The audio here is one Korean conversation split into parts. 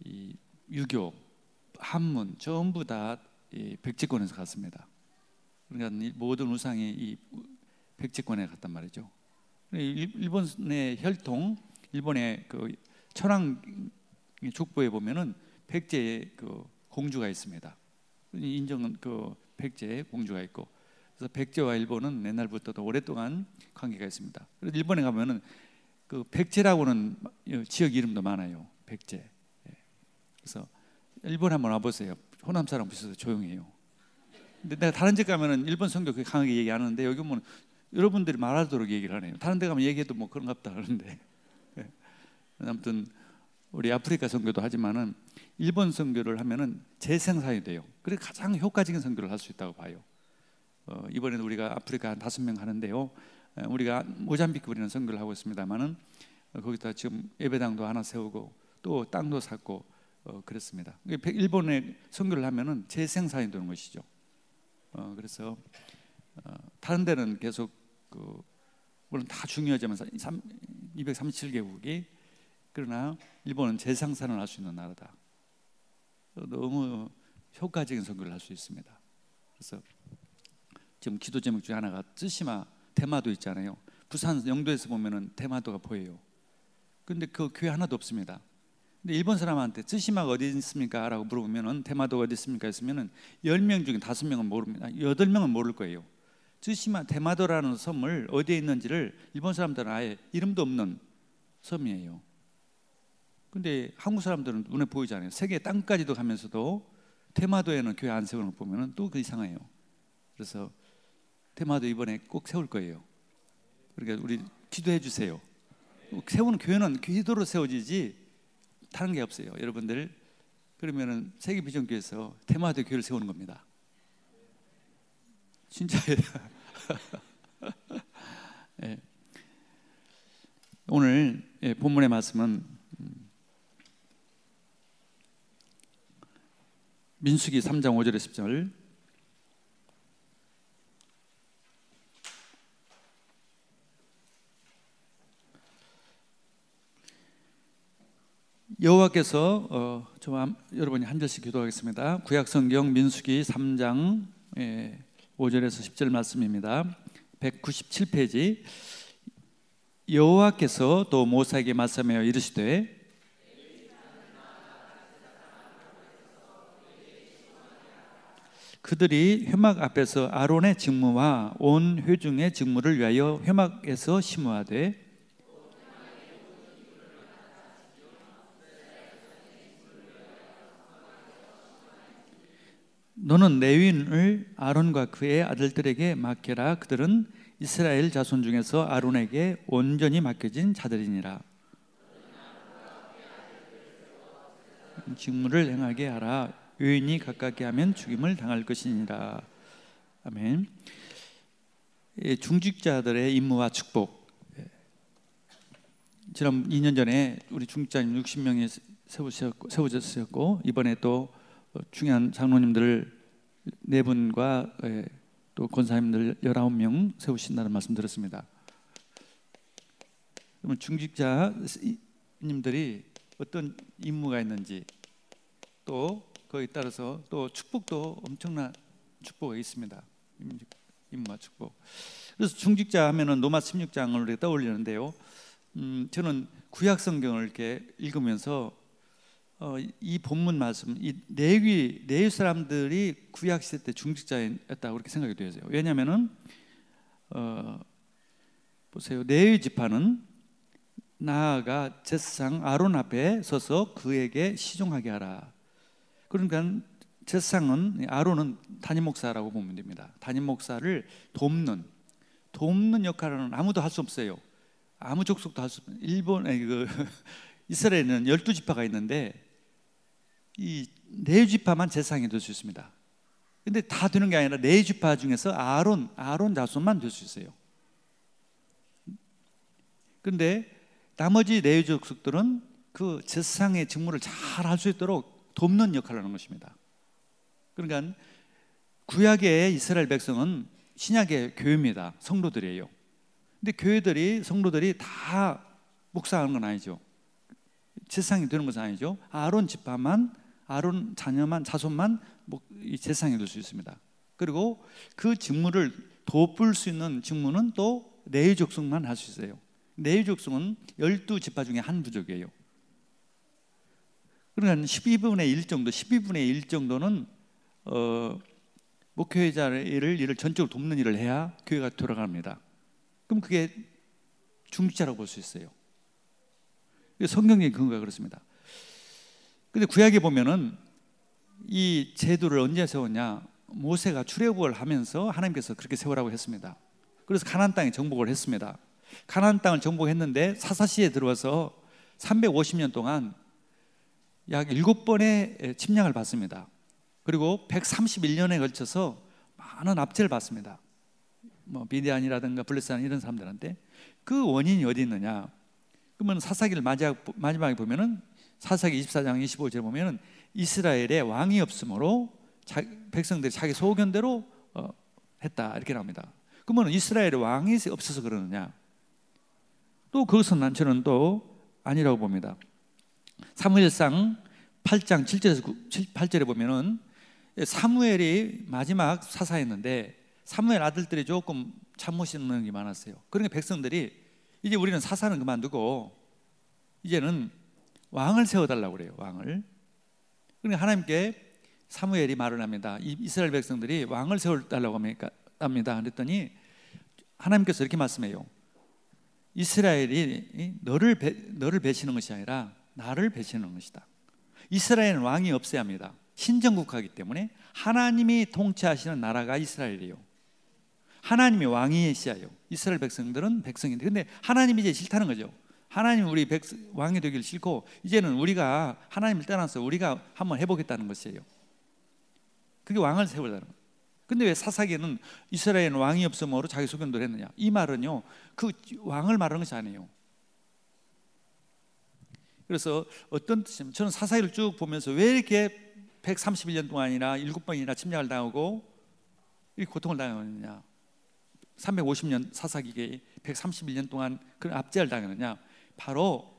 이 유교, 한문 전부 다 이 백제권에서 갔습니다. 그러니까 이 모든 우상이 이 백제권에 갔단 말이죠. 일본의 혈통, 일본의 그 천황 족보에 보면은 백제의 그 공주가 있습니다. 인정은 그 백제의 공주가 있고, 그래서 백제와 일본은 옛날부터도 오랫동안 관계가 있습니다. 그래서 일본에 가면은 그 백제라고는 지역 이름도 많아요. 백제. 그래서 일본 한번 와보세요. 호남 사람 보셔서 조용해요. 근데 내가 다른 집 가면은 일본 선교 강하게 얘기하는데 여기 보면 여러분들이 말하도록 얘기를 하네요. 다른 데 가면 얘기해도 뭐 그런가 보다 그러는데 아무튼 우리 아프리카 선교도 하지만은 일본 선교를 하면은 재생산이 돼요. 그래서 가장 효과적인 선교를 할 수 있다고 봐요. 이번에는 우리가 아프리카 한 5명 하는데요. 우리가 모잠비크 우리는 선교를 하고 있습니다만은 거기다 지금 예배당도 하나 세우고 또 땅도 샀고 그랬습니다. 일본에 선교를 하면은 재생산이 되는 것이죠. 그래서 다른 데는 계속 그 물론 다 중요하지만 237개국이 그러나 일본은 재생산을 할 수 있는 나라다. 너무 효과적인 선교를 할 수 있습니다. 그래서 지금 기도 제목 중에 하나가 쯔시마 대마도 있잖아요. 부산 영도에서 보면은 대마도가 보여요. 그런데 그 교회 하나도 없습니다. 근데 일본 사람한테 쯔시마가 어디 있습니까? 라고 물어보면은 대마도가 어디 있습니까? 했으면은 10명 중에 5명은 모릅니다. 8명은 모를 거예요. 쯔시마 대마도라는 섬을 어디에 있는지를 일본 사람들은 아예 이름도 없는 섬이에요. 근데 한국 사람들은 눈에 보이잖아요. 세계 땅까지도 가면서도 대마도에는 교회 안 세우는 거 보면은 또 그 이상해요. 그래서 대마도 이번에 꼭 세울 거예요. 그러니까 우리 기도해 주세요. 세우는 교회는 기도로 세워지지 다른 게 없어요. 여러분들 그러면은 세계 비전교회에서 대마도 교회를 세우는 겁니다. 진짜예요. 네. 오늘 본문의 말씀은 민수기 3장 5절에 10절. 여호와께서 여러분이 한 절씩 기도하겠습니다. 구약성경 민수기 3장 5절에서 10절 말씀입니다. 197페이지. 여호와께서 또 모세에게 말씀하여 이르시되 그들이 회막 앞에서 아론의 직무와 온 회중의 직무를 위하여 회막에서 심으하되 너는 레위인을 아론과 그의 아들들에게 맡겨라. 그들은 이스라엘 자손 중에서 아론에게 온전히 맡겨진 자들이니라. 직무를 행하게 하라. 유인이 가깝게 하면 죽임을 당할 것이니라. 아멘. 중직자들의 임무와 축복. 지난 2년 전에 우리 중직자님 60명이 세워졌었고 이번에 또 중요한 장로님들 4분과 또 권사님들 19명 세우신다는 말씀 들었습니다. 그러면 중직자님들이 어떤 임무가 있는지 또 거기에 따라서 또 축복도 엄청난 축복이 있습니다. 임무와 축복. 그래서 중직자 하면은 로마 16장을 떠올리는데요. 저는 구약 성경을 이렇게 읽으면서 이 본문 말씀, 이 레위 사람들이 구약 시대 때 중직자였다고 그렇게 생각이 되어요. 왜냐하면은 보세요. 레위 지파는 나아가 제사장 아론 앞에 서서 그에게 시종하게 하라. 그러니까 제사장은 아론은 담임 목사라고 보면 됩니다. 담임 목사를 돕는 역할은 아무도 할 수 없어요. 아무 족속도 할 수 없어요. 이스라엘에는 12지파가 있는데 이 4지파만 제사장이 될 수 있습니다. 근데 다 되는 게 아니라 4지파 중에서 아론 자손만 될 수 있어요. 근데 나머지 레위 족속들은 그 제사장의 직무를 잘 할 수 있도록 돕는 역할을 하는 것입니다. 그러니까 구약의 이스라엘 백성은 신약의 교회입니다. 성도들이에요. 근데 성도들이 다 목사하는 건 아니죠. 제사장이 되는 것은 아니죠. 아론 지파만, 아론 자손만 이 제사장이 될 수 있습니다. 그리고 그 직무를 돋볼 수 있는 직무는 또 레위 족속만 할 수 있어요. 레위 족속은 12지파 중에 한 부족이에요. 그러니까 12분의 1 정도, 12분의 1 정도는 목회자의 일을 전적으로 돕는 일을 해야 교회가 돌아갑니다. 그럼 그게 중직자라고 볼 수 있어요. 성경의 근거가 그렇습니다. 근데 구약에 보면은 이 제도를 언제 세웠냐? 모세가 출애굽을 하면서 하나님께서 그렇게 세우라고 했습니다. 그래서 가나안 땅에 정복을 했습니다. 가나안 땅을 정복했는데 사사시에 들어와서 350년 동안 약 7번의 침략을 받습니다. 그리고 131년에 걸쳐서 많은 압제를 받습니다. 미디안이라든가 블레셋 이런 사람들한테. 그 원인이 어디 있느냐? 그러면 사사기를 마지막에 보면은 사사기 24장 25절에 보면은 이스라엘에 왕이 없으므로 백성들이 자기 소견대로 했다 이렇게 나옵니다. 그러면 이스라엘에 왕이 없어서 그러느냐? 또 그것은 저는 또 아니라고 봅니다. 사무엘상 8장 7절에서 8절에 보면은 사무엘이 마지막 사사였는데 사무엘 아들들이 조금 참으시는 게 많았어요. 그러니까 백성들이 이제 우리는 사사는 그만두고 이제는 왕을 세워달라고 그래요. 왕을. 그러니까 하나님께 사무엘이 말을 합니다. 이스라엘 백성들이 왕을 세워달라고 합니다. 그랬더니 하나님께서 이렇게 말씀해요. 이스라엘이 너를 배치는 것이 아니라 나를 배치는 것이다. 이스라엘은 왕이 없어야 합니다. 신정국가이기 때문에 하나님이 통치하시는 나라가 이스라엘이에요. 하나님이 왕이시야요. 이스라엘 백성들은 백성인데, 근데 하나님이 이제 싫다는 거죠. 하나님 우리 왕이 되기를 싫고 이제는 우리가 하나님을 떠나서 우리가 한번 해보겠다는 것이에요. 그게 왕을 세우자는 거예요. 근데 왜 사사기는 이스라엘은 왕이 없으므로 자기 소견대로 했느냐? 이 말은요, 그 왕을 말하는 것이 아니에요. 그래서 어떤 뜻이냐면, 저는 사사기를 쭉 보면서 왜 이렇게 131년 동안이나 7번이나 침략을 당하고 이 고통을 당하느냐? 350년 사사기에 131년 동안 그런 압제를 당하느냐? 바로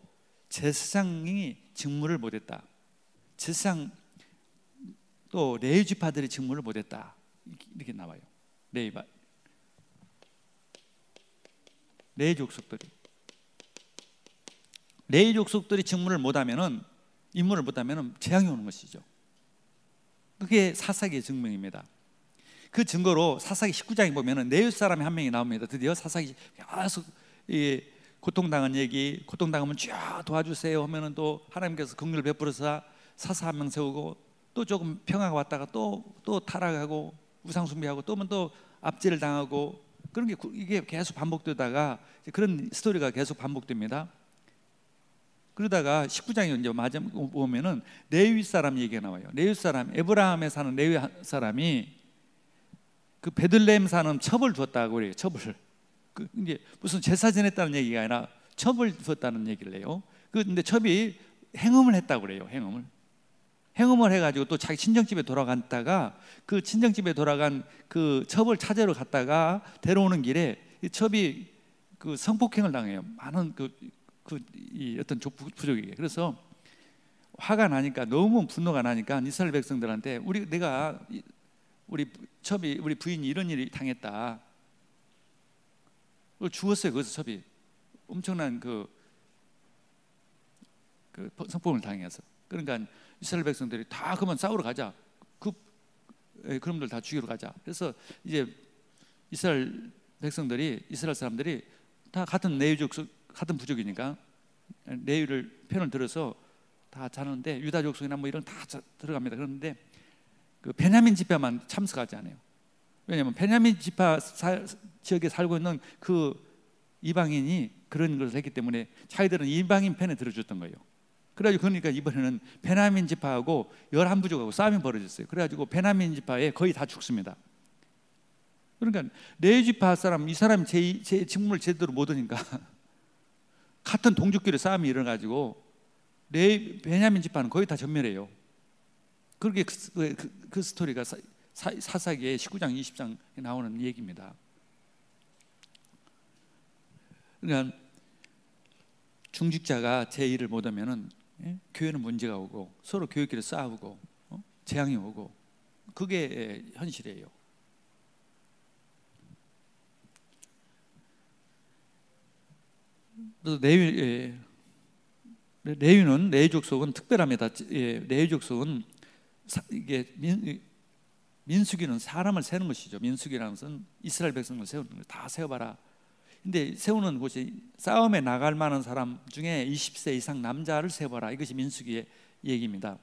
제사장이 직무를 못했다. 제사장 또 레위 지파들이 직무를 못했다. 이렇게 나와요. 레위 족속들이 직무를 못하면은, 임무를 못하면은 재앙이 오는 것이죠. 그게 사사기의 증명입니다. 그 증거로 사사기 19장에 보면은 네윗 사람이 한 명이 나옵니다. 드디어 사사기 계속 고통당한 얘기, 고통당하면 쫙 도와주세요 하면은 또 하나님께서 긍휼을 베풀어서 사사 한 명 세우고, 또 조금 평화가 왔다가 또 타락하고 우상숭배하고 또 압제를 당하고, 그런 게 이게 계속 반복되다가 그런 스토리가 계속 반복됩니다. 그러다가 19장에 이제 마지막 보면은 레위 사람 얘기가 나와요. 레위 사람, 에브라함에 사는 레위 사람이 그 베들레헴 사는 첩을 줬다고 그래요. 첩을. 이제 무슨 제사 지냈다는 얘기가 아니라 첩을 줬다는 얘기를 해요. 근데 첩이 행음을 했다고 그래요. 행음을 해가지고 또 자기 친정집에 돌아갔다가 그 친정집에 돌아간 그 첩을 찾으러 갔다가 데려오는 길에 이 첩이 그 성폭행을 당해요. 많은 이 어떤 부족에게. 그래서 화가 나니까, 너무 분노가 나니까 이스라엘 백성들한테 우리 첩이, 우리 부인이 이런 일이 당했다. 죽었어요. 거기서 첩이 엄청난 그 성폭행을 당해서. 그러니까 이스라엘 백성들이 다 그만 싸우러 가자. 그놈들 다 죽이러 가자. 그래서 이제 이스라엘 사람들이 다 같은 레위족, 같은 부족이니까 레위를 편을 들어서 다 자는데, 유다 족속이나 뭐 이런 다 들어갑니다. 그런데 그 베냐민 지파만 참석하지 않아요. 왜냐하면 베냐민 지파 지역에 살고 있는 그 이방인이 그런 것을 했기 때문에 자기들은 이방인 편에 들어줬던 거예요. 그래가지고 그러니까 이번에는 베냐민 지파하고 11부족하고 싸움이 벌어졌어요. 그래가지고 베냐민 지파에 거의 다 죽습니다. 그러니까 레위 지파 사람, 이 사람이 제 직무를 제대로 못 하니까 같은 동족끼리 싸움이 일어나가지고 베냐민 지파는 거의 다 전멸해요. 그렇게 그 스토리가 사사기의 19장 20장에 나오는 얘기입니다. 그러니까 중직자가 제 일을 못하면은 교회는 문제가 오고 서로 교회끼리 싸우고 재앙이 오고 그게 현실이에요. 그래서 레위는 레위 족속은 특별합니다. 레위 족속은 이게 민수기는 사람을 세는 것이죠. 민수기라는 것은 이스라엘 백성을 세우는 거예요. 다 세워봐라. 근데 세우는 곳이 싸움에 나갈 만한 사람 중에 20세 이상 남자를 세워봐라. 이것이 민수기의 얘기입니다.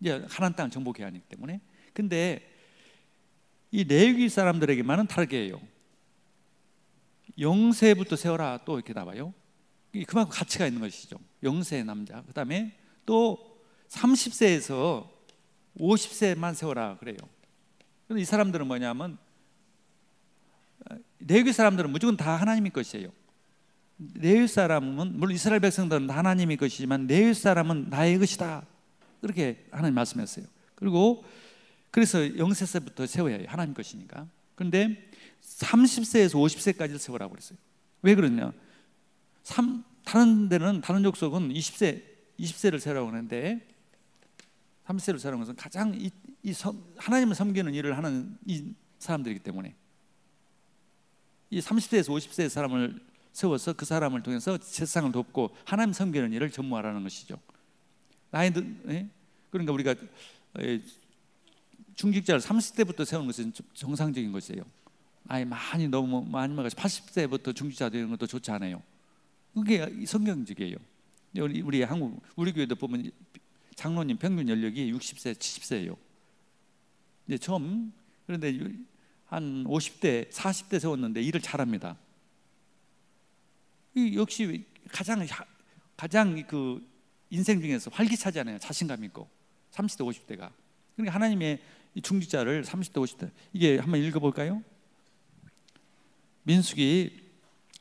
이제 가나안 땅을 정복해야 하기 때문에. 근데 이 레위 사람들에게만은 다르게요. 영세부터 세워라. 또 이렇게 나와요. 그만큼 가치가 있는 것이죠. 영세 남자. 그 다음에 또 30세에서 50세만 세워라 그래요. 그런데 이 사람들은 뭐냐면 레위 사람들은 무조건 다 하나님의 것이에요. 레위 사람은 물론 이스라엘 백성들은 다 하나님의 것이지만 레위 사람은 나의 것이다. 그렇게 하나님 말씀했어요. 그리고 그래서 영세세부터 세워야 해요. 하나님 것이니까. 그런데 30세에서 50세까지를 세우라고 그랬어요. 왜 그러냐? 다른 데는 다른 족속은 20세를 세우라고 하는데 30세를 세우라는 것은 가장 하나님을 섬기는 일을 하는 이 사람들이기 때문에 이 30세에서 50세의 사람을 세워서 그 사람을 통해서 세상을 돕고 하나님 섬기는 일을 전무하라는 것이죠. 그러니까 우리가 중직자를 30대부터 세우는 것은 정상적인 것이에요. 너무 많이 먹어서 80세부터 중직자 되는 것도 좋지 않아요. 그게 성경적이에요. 우리 한국 우리 교회도 보면 장로님 평균 연령이 60세, 70세예요. 근데 그런데 한 50대, 40대 세웠는데 일을 잘합니다. 역시 가장 그 인생 중에서 활기차잖아요. 자신감 있고 30대, 50대가. 그러니까 하나님의 중직자를 30대, 50대 이게 한번 읽어볼까요? 민수기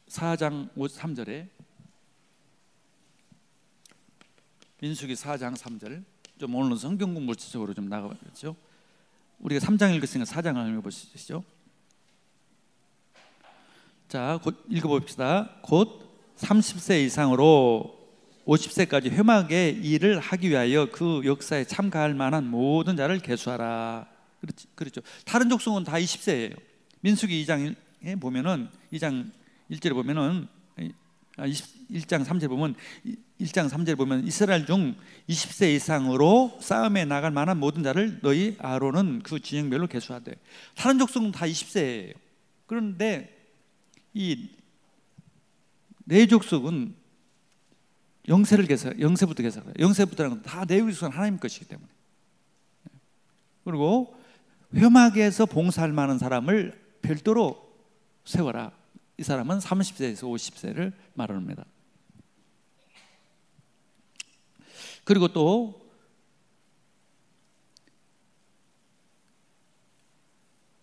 4장 3절에 민수기 4장 3절 좀 오늘은 성경 공부 쪽으로 좀 나가봤죠. 우리가 3장 읽었으니까 4장을 읽어보시죠. 자, 곧 읽어봅시다. 곧 30세 이상으로 50세까지 회막의 일을 하기 위하여 그 역사에 참가할 만한 모든 자를 계수하라. 그렇죠. 다른 족속은 다 20세예요. 민수기 2장에 보면은 2장 1절에 보면은 1장 3절 보면 1장 3절 보면 이스라엘 중 20세 이상으로 싸움에 나갈 만한 모든 자를 너희 아론은 그 진영별로 계수하되. 다른 족속은 다 20세예요. 그런데 이 네 족속은 영세부터 계산해요. 영세부터라는 건 다 레위 족속은 하나님 것이기 때문에. 그리고 회막에서 봉사할 만한 사람을 별도로 세워라. 이 사람은 30세에서 50세를 말합니다. 그리고 또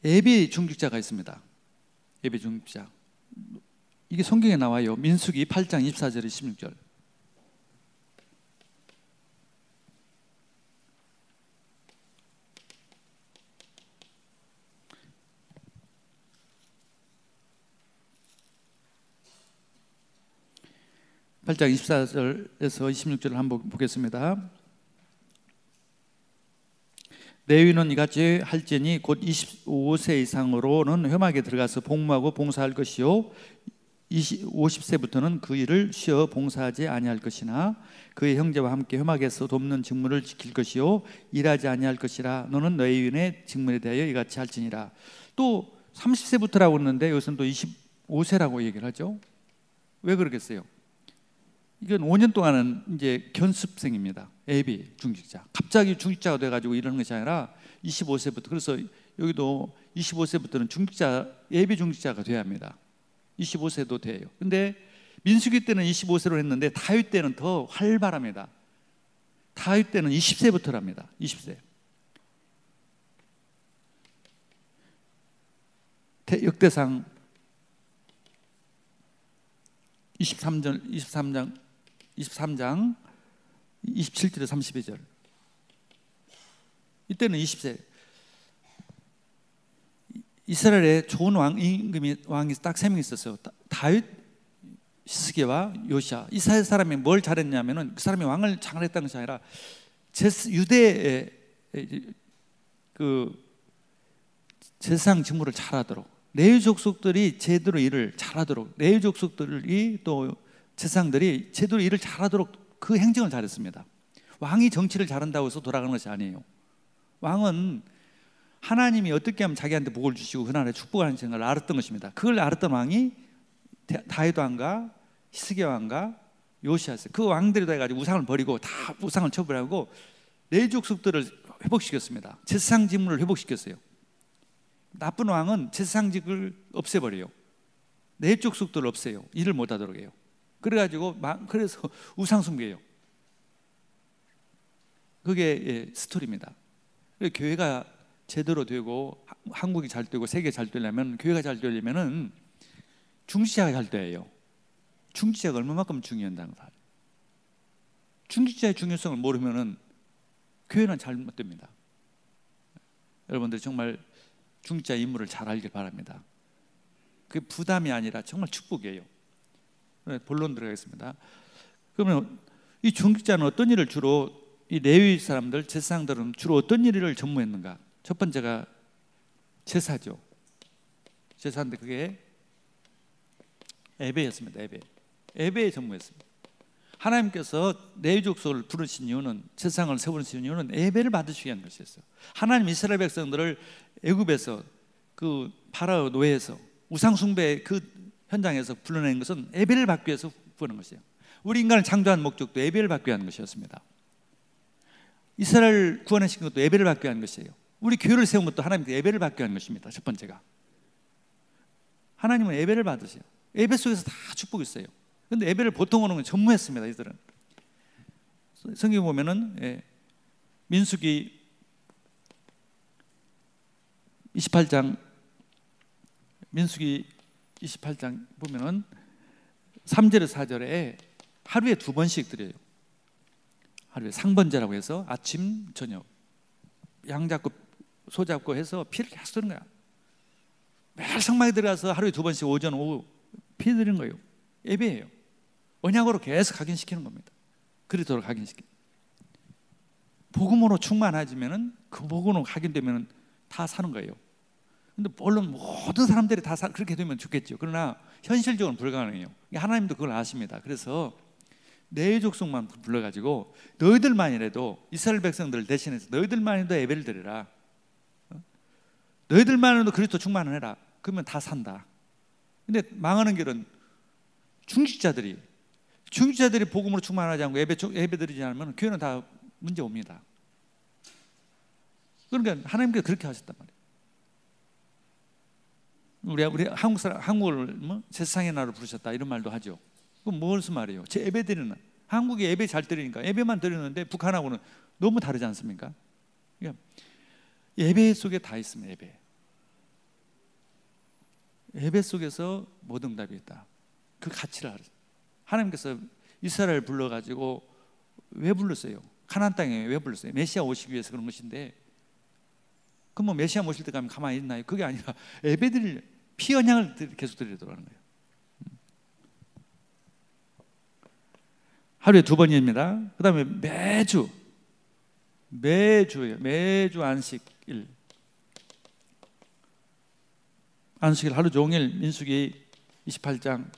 예비 중직자가 있습니다. 예비 중직자. 이게 성경에 나와요. 민수기 8장 24절 26절. (8장 24절에서 26절을 한번 보겠습니다. 레위는 이같이 할지니 곧 25세 이상으로는 회막에 들어가서 복무하고 봉사할 것이요 50세부터는 그 일을 쉬어 봉사하지 아니할 것이나 그의 형제와 함께 회막에서 돕는 직무를 지킬 것이요 일하지 아니할 것이라. 너는 레위인의 직무에 대하여 이같이 할지니라. 또 30세부터라고 했는데 여기서는 또 25세라고 얘기를 하죠. 왜 그러겠어요? 이건 5년 동안은 이제 견습생입니다. 예비 중직자. 갑자기 중직자가 돼가지고 이러는 것이 아니라 25세부터. 그래서 여기도 25세부터는 중직자, 예비 중직자가 돼야 합니다. 25세도 돼요. 근데 민수기 때는 25세로 했는데 다윗 때는 더 활발합니다. 다윗 때는 20세부터랍니다. 20세. 역대상 23장 27절에 32절. 이때는 20세. 이스라엘에 좋은 왕이 딱 3명 있었어요. 다윗, 히스기야와 요시야, 이 세 사람이 뭘 잘했냐면은 그 사람이 왕을 장악했다는 것이 아니라 유대의 그 제사장 직무를 잘하도록, 레위 족속들이 제대로 일을 잘하도록, 레위 족속들이 또 제사장들이 제대로 일을 잘하도록 그 행정을 잘했습니다. 왕이 정치를 잘한다고 해서 돌아가는 것이 아니에요. 왕은 하나님이 어떻게 하면 자기한테 복을 주시고 그 나라에 축복하는 걸 알았던 것입니다. 그걸 알았던 왕이 다윗 왕과 히스기야 왕과 요시야였어요. 그 왕들이 돼가지고 우상을 버리고 다 우상을 처벌하고 레위 족속들을 회복시켰습니다. 제사장 직무를 회복시켰어요. 나쁜 왕은 제사장직을 없애버려요. 레위 족속들을 없애요. 일을 못하도록 해요. 그래가지고 그래서 우상 숭배해요. 그게 스토리입니다. 교회가 제대로 되고 한국이 잘 되고 세계가 잘 되려면, 교회가 잘 되려면은 중직자가 잘 돼요. 중직자가 얼마만큼 중요한다는 거. 중직자의 중요성을 모르면은 교회는 잘못됩니다. 여러분들 정말 중직자의 임무를 잘 알길 바랍니다. 그게 부담이 아니라 정말 축복이에요. 본론 들어가겠습니다. 그러면 이 중직자는 어떤 일을 주로, 이 레위 사람들, 제사장들은 주로 어떤 일을 전무했는가? 첫 번째가 제사죠. 제사인데 그게 예배였습니다. 예배에 전무했습니다. 하나님께서 레위 족속을 부르신 이유는, 제사장을 세우신 이유는 예배를 받으시기 위한 것이었어요. 하나님 이스라엘 백성들을 애굽에서, 그 파라오 노예에서, 우상 숭배 그 현장에서 불러낸 것은 예배를 받기 위해서 부르는 것이에요. 우리 인간을 창조한 목적도 예배를 받기 위한 것이었습니다. 이스라엘 구원하신 것도 예배를 받기 위한 것이에요. 우리 교회를 세운 것도 하나님께 예배를 받기 위한 것입니다. 첫 번째가, 하나님은 예배를 받으세요. 예배 속에서 다 축복이 있어요. 그런데 예배를 보통 오는 건 전무했습니다. 이들은 성경 보면은 민수기 28장, 민수기 28장 보면은 3절에 4절에 하루에 2번씩 드려요. 하루에 상번제라고 해서 아침 저녁 양 잡고 소 잡고 해서 피를 계속 드는 거야. 매일 성막에 들어가서 하루에 2번씩 오전 오후 피 드리는 거예요. 예배예요. 언약으로 계속 각인시키는 겁니다. 그리도록 각인시키는. 복음으로 충만해지면은, 그 복음으로 각인되면은 다 사는 거예요. 근데 물론 모든 사람들이 다 그렇게 되면 좋겠죠. 그러나 현실적으로는 불가능해요. 하나님도 그걸 아십니다. 그래서 레위 족속만 불러가지고 너희들만이라도, 이스라엘 백성들 대신해서 너희들만이라도 예배를 드리라. 너희들만이라도 그리스도 충만을 해라. 그러면 다 산다. 근데 망하는 길은 중직자들이 복음으로 충만하지 않고 예배 드리지 않으면 교회는 다 문제 옵니다. 그러니까 하나님께서 그렇게 하셨단 말이에요. 우리 한국 사람, 한국을 뭐 세상의 나라로 부르셨다 이런 말도 하죠. 그건 무슨 말이에요? 제 예배 드리는, 한국이 예배 잘 드리니까 예배만 드리는데 북한하고는 너무 다르지 않습니까? 그러니까 예배 속에 다 있습니다. 예배 속에서 모든 응답이 있다. 그 가치를 알아요. 하나님께서 이스라엘을 불러가지고 왜 불렀어요? 가나안 땅에 왜 불렀어요? 메시아 오시기 위해서 그런 것인데, 그럼 뭐 메시아 모실 때 가면 가만히 있나요? 그게 아니라 예배 드릴, 피 언약을 계속 드리도록 하는 거예요. 하루에 2번입니다. 그 다음에 매주 안식일 하루 종일, 민수기 28장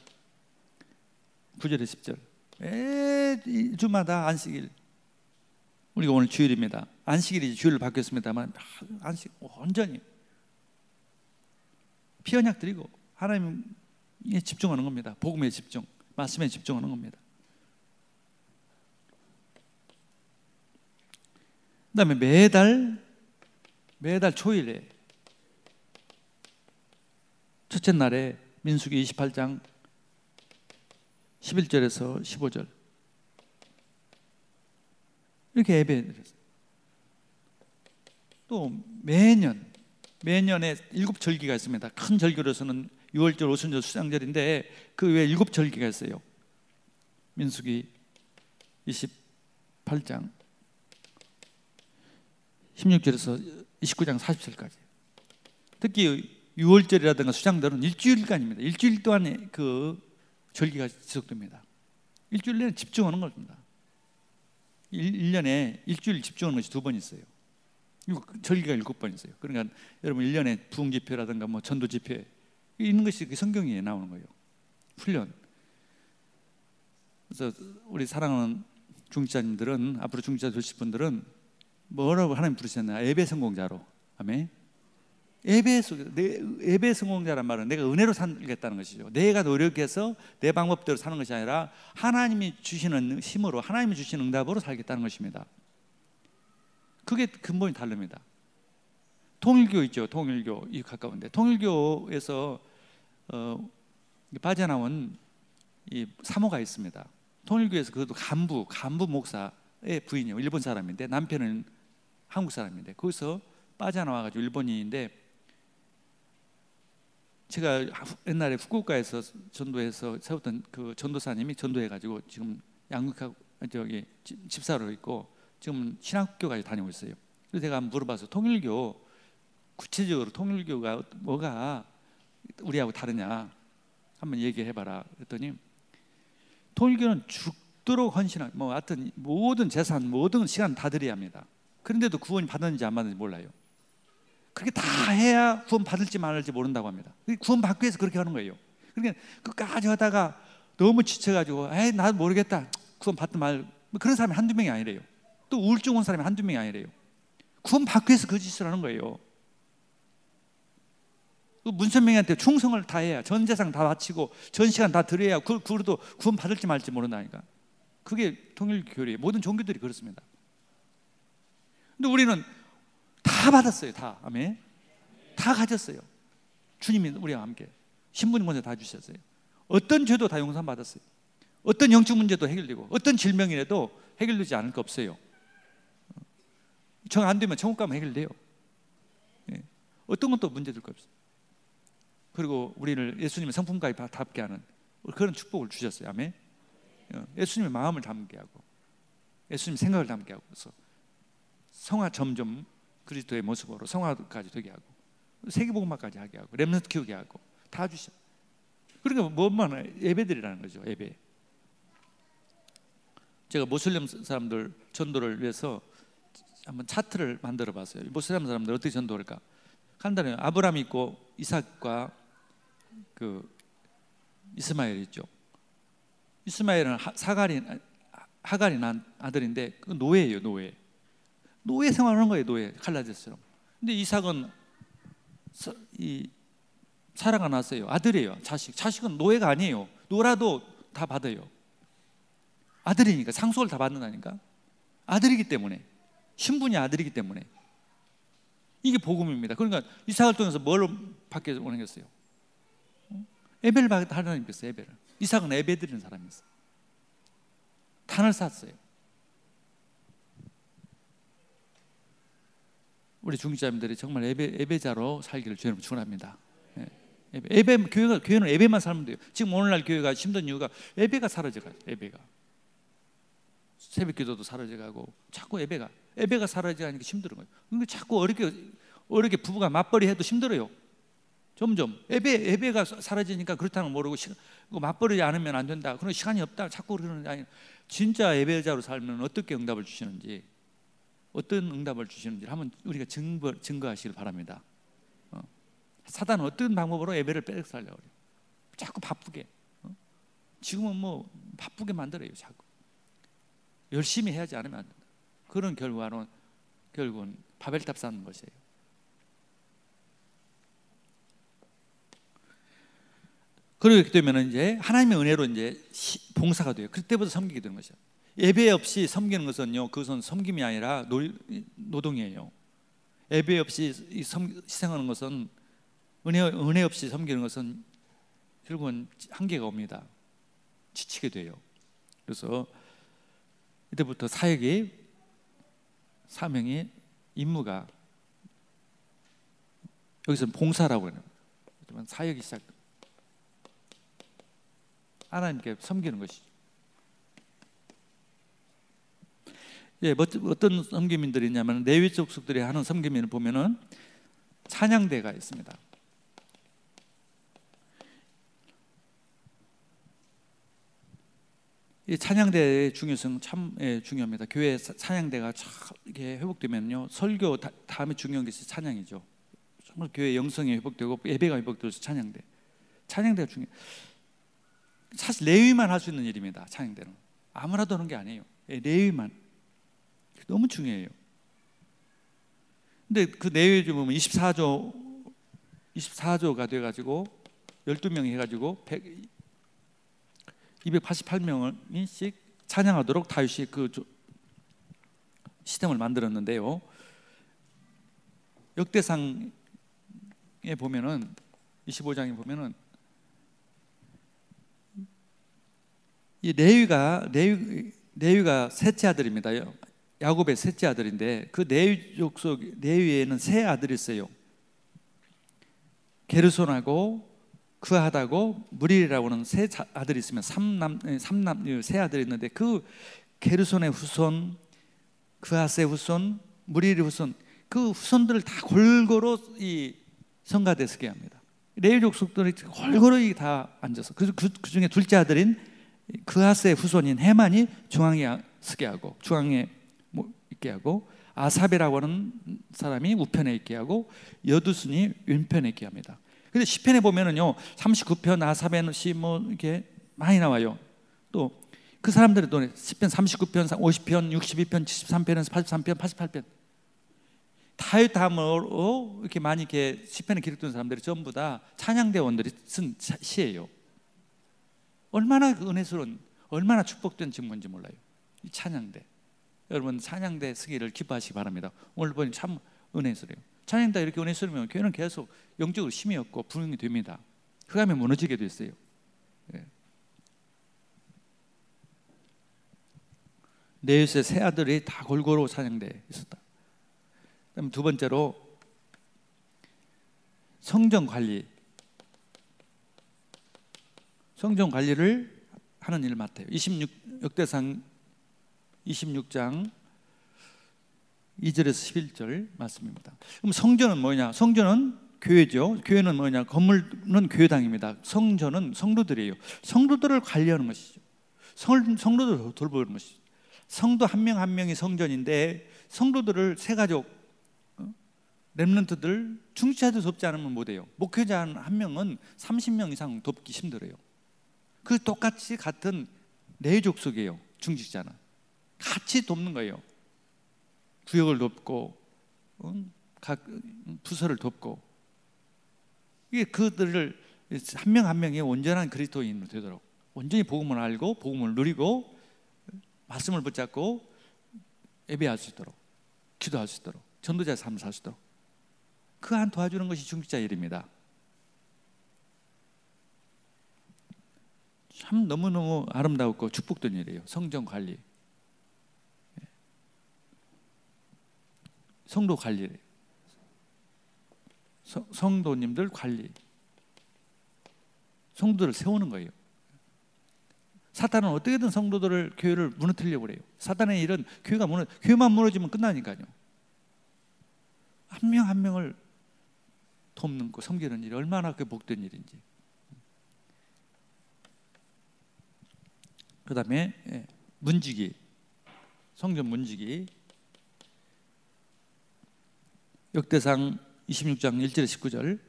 9절에 10절 매주마다 안식일. 우리가 오늘 주일입니다. 안식일이 주일로 바뀌었습니다만 안식 온전히 피 언약 드리고 하나님에 집중하는 겁니다. 복음에 집중, 말씀에 집중하는 겁니다. 그 다음에 매달 초일에 첫째 날에 민수기 28장 11절에서 15절 이렇게 예배드렸어요. 또 매년에 7절기가 있습니다. 큰 절기로서는 6월절, 오순절, 수장절인데 그 외에 7절기가 있어요. 민수기 28장 16절에서 29장 40절까지. 특히 6월절이라든가 수장들은 일주일간입니다. 일주일 동안 그 절기가 지속됩니다. 일주일 내내 집중하는 겁니다. 1년에 일주일 집중하는 것이 2번 있어요. 절기가 7번 있어요. 그러니까 여러분 1년에 부흥 집회라든가 뭐 전도 집회 있는 것이 성경에 나오는 거예요. 훈련. 그래서 우리 사랑하는 중직자님들은, 앞으로 중직자 되실 분들은 뭐라고 하나님 부르셨나요? 예배 성공자로. 아멘. 예배 성공자란 말은 내가 은혜로 살겠다는 것이죠. 내가 노력해서 내 방법대로 사는 것이 아니라 하나님이 주시는 힘으로, 하나님이 주시는 응답으로 살겠다는 것입니다. 그게 근본이 다릅니다. 통일교 있죠. 통일교, 이 가까운데 통일교에서 빠져나온 이 사모가 있습니다. 통일교에서 그것도 간부 목사의 부인이에요. 일본 사람인데 남편은 한국 사람인데 거기서 빠져나와가지고 일본인인데, 제가 옛날에 후쿠오카에서 전도해서 세웠던 그 전도사님이 전도해가지고 지금 양육하고 저기 집사로 있고 지금 신학교까지 다니고 있어요. 그래서 제가 한번 물어봐서 통일교, 구체적으로 통일교가 뭐가 우리하고 다르냐 한번 얘기해봐라 그랬더니, 통일교는 죽도록 헌신한, 뭐 하여튼 모든 재산, 모든 시간 다 드려야 합니다. 그런데도 구원이 받았는지 안 받았는지 몰라요. 그렇게 다 해야 구원 받을지 말을지 모른다고 합니다. 구원 받기 위해서 그렇게 하는 거예요. 그러니까 끝까지 하다가 너무 지쳐가지고 에이 나 모르겠다, 구원 받든 말, 그런 사람이 한두 명이 아니래요. 또 우울증 온 사람이 한두 명이 아니래요. 구원 받기 위해서 그 짓을 하는 거예요. 문선명한테 충성을 다해야, 전 재산 다 바치고 전 시간 다 드려야 그래도 구원 받을지 말지 모른다니까. 그게 통일교리예요. 모든 종교들이 그렇습니다. 근데 우리는 다 받았어요. 다. 아멘. 다 가졌어요. 주님이 우리와 함께 신분이 먼저 다 주셨어요. 어떤 죄도 다 용서받았어요. 어떤 영적 문제도 해결되고 어떤 질병이라도 해결되지 않을 거 없어요. 정 안 되면 천국 가면 해결돼요. 예. 어떤 것도 문제될 거 없어요. 그리고 우리를 예수님의 성품까지 담게 하는 그런 축복을 주셨어요. 아멘. 예수님의 마음을 담게 하고 예수님 생각을 담게 하고, 그래서 성화, 점점 그리스도의 모습으로 성화까지 되게 하고 세계복음화까지 하게 하고 렘넌트 키우게 하고 다 주셔. 그러니까 뭐만 예배드리라는 거죠. 예배. 제가 모슬렘 사람들 전도를 위해서 한번 차트를 만들어 봤어요. 모슬렘 사람들 어떻게 전도할까? 간단해요. 아브라함이 있고 이삭과 그 이스마엘 있죠. 이스마엘은 하갈이 난 아들인데 그 노예예요. 노예 생활하는 거예요. 노예, 칼라데스처럼. 근데 이삭은 사라가 났어요. 아들이에요. 자식은 노예가 아니에요. 노라도 다 받아요. 아들이니까 상속을 다 받는다니까. 아들이기 때문에, 신분이 아들이기 때문에. 이게 복음입니다. 그러니까 이삭을 통해서 뭘 받게 원하겠어요? 예배를 하나님 께서 예배를. 이삭은 예배 드리는 사람이었어요. 단을 쌌어요. 우리 중직자님들이 정말 예배자로 살기를 주님 축원합니다. 교회는 예배만 살면 돼요. 지금 오늘날 교회가 힘든 이유가 예배가 사라져가요. 예배가 새벽기도도 사라져가고 자꾸 예배가 사라져가니까 힘든 거예요. 그러니까 자꾸 어렵게 부부가 맞벌이 해도 힘들어요. 점점 예배가 사라지니까 그렇다는 모르고 맞벌이 않으면 안 된다, 그런 시간이 없다, 자꾸 그러는 게 아니라 진짜 예배자로 살면 어떻게 응답을 주시는지, 어떤 응답을 주시는지 한번 우리가 증거하시길 바랍니다. 사단은 어떤 방법으로 예배를 뺏어가려고 그래요. 자꾸 바쁘게. 지금은 뭐 바쁘게 만들어요. 자꾸 열심히 해야지 않으면 안 된다. 그런 결국은 바벨탑 쌓는 것이에요. 그렇기 때문에 이제 하나님의 은혜로 이제 봉사가 돼요. 그때부터 섬기게 되는 것이죠. 예배 없이 섬기는 것은요, 그것은 섬김이 아니라 노동이에요. 예배 없이 희생하는 것은, 은혜 없이 섬기는 것은 결국은 한계가 옵니다. 지치게 돼요. 그래서 이때부터 사명이, 임무가, 여기서는 봉사라고 해요. 사역이 시작됩니다. 하나님께 섬기는 것이죠. 예, 어떤 섬김인들이 있냐면, 레위 족속들이 하는 섬김인을 보면은 찬양대가 있습니다. 이 찬양대의 중요성 참 중요합니다. 교회 찬양대가 이렇게 회복되면요, 설교 다음에 중요한 것이 찬양이죠. 정말 교회 영성이 회복되고 예배가 회복돼서 찬양대가 중요해요. 사실 레위만 할 수 있는 일입니다. 찬양대는 아무나도 하는 게 아니에요. 레위만. 너무 중요해요. 근데 그 내외 보면 24조가 돼가지고 12명이 해가지고 288명씩 찬양하도록 다윗이 그 시스템을 만들었는데요. 역대상에 보면은 25장에 보면은 이 레위가 셋째 아들입니다. 야곱의 셋째 아들인데 그 레위 족속 레위에는 세 아들이 있어요. 게르손하고 그하다고 무릴이라고 하는 세 아들이 있으면 세 아들이 있는데 그 게르손의 후손, 그하스의 후손, 무릴의 후손, 그 후손들을 다 골고루 이 성가대에 서게 합니다. 레위 족속들이 골고루 다 앉아서 그 중에 둘째 아들인 그하스의 후손인 해만이 중앙에 서게 하고 중앙에 있게 하고 아삽이라고 하는 사람이 우편에 있게 하고 여두순이 왼편에 있게 합니다. 근데 시편에 보면은요 39편 아삽의 시 뭐 이렇게 많이 나와요. 또 그 사람들이 또 시편 39편, 50편, 62편, 73편에서 83편, 88편 다윗 다음으로 이렇게 많이 이렇게 시편에 기록된 사람들이 전부 다 찬양대원들이 쓴 시예요. 얼마나 은혜스러운, 얼마나 축복된 직무인지 몰라요. 이 찬양대. 여러분 찬양대 쓰기를 기뻐하시기 바랍니다. 오늘 보니 참 은혜스러워요. 찬양대 이렇게 은혜스러우면 교회는 계속 영적으로 힘이 없고 불응이 됩니다. 흑암에 무너지게 됐어요. 네. 네윗의 세 아들이 다 골고루 찬양대에 있었다. 그다음 두 번째로 성전 관리를 하는 일을 맡아요. 역대상 26장 2절에서 11절 말씀입니다. 그럼 성전은 뭐냐? 성전은 교회죠. 교회는 뭐냐? 건물은 교회당입니다. 성전은 성도들이에요. 성도들을 관리하는 것이죠. 성도들을 돌보는 것이죠. 성도 한 명 한 명이 성전인데 성도들을 세 가족 렘넌트들 중지자도 돕지 않으면 못해요. 목회자 한 명은 30명 이상 돕기 힘들어요. 그 똑같이 같은 레위 족속이에요. 중직자는 같이 돕는 거예요. 구역을 돕고 각 부서를 돕고 이게 그들을 한 명 한 명이 온전한 그리스도인으로 되도록 온전히 복음을 알고 복음을 누리고 말씀을 붙잡고 예배할 수 있도록 기도할 수 있도록 전도자의 삶을 살 수 있도록 그 안 도와주는 것이 중직자 일입니다. 참 너무너무 아름다웠고 축복된 일이에요. 성전 관리, 성도 관리, 성도님들 관리, 성도들을 세우는 거예요. 사탄은 어떻게든 성도들을 교회를 무너뜨리려고 그래요. 사탄의 일은 교회만 무너지면 끝나니까요. 한 명 한 명을 돕는 거 섬기는 일이 얼마나 그 복된 일인지. 그 다음에 문지기, 성전 문지기. 역대상 26장 1절에서 19절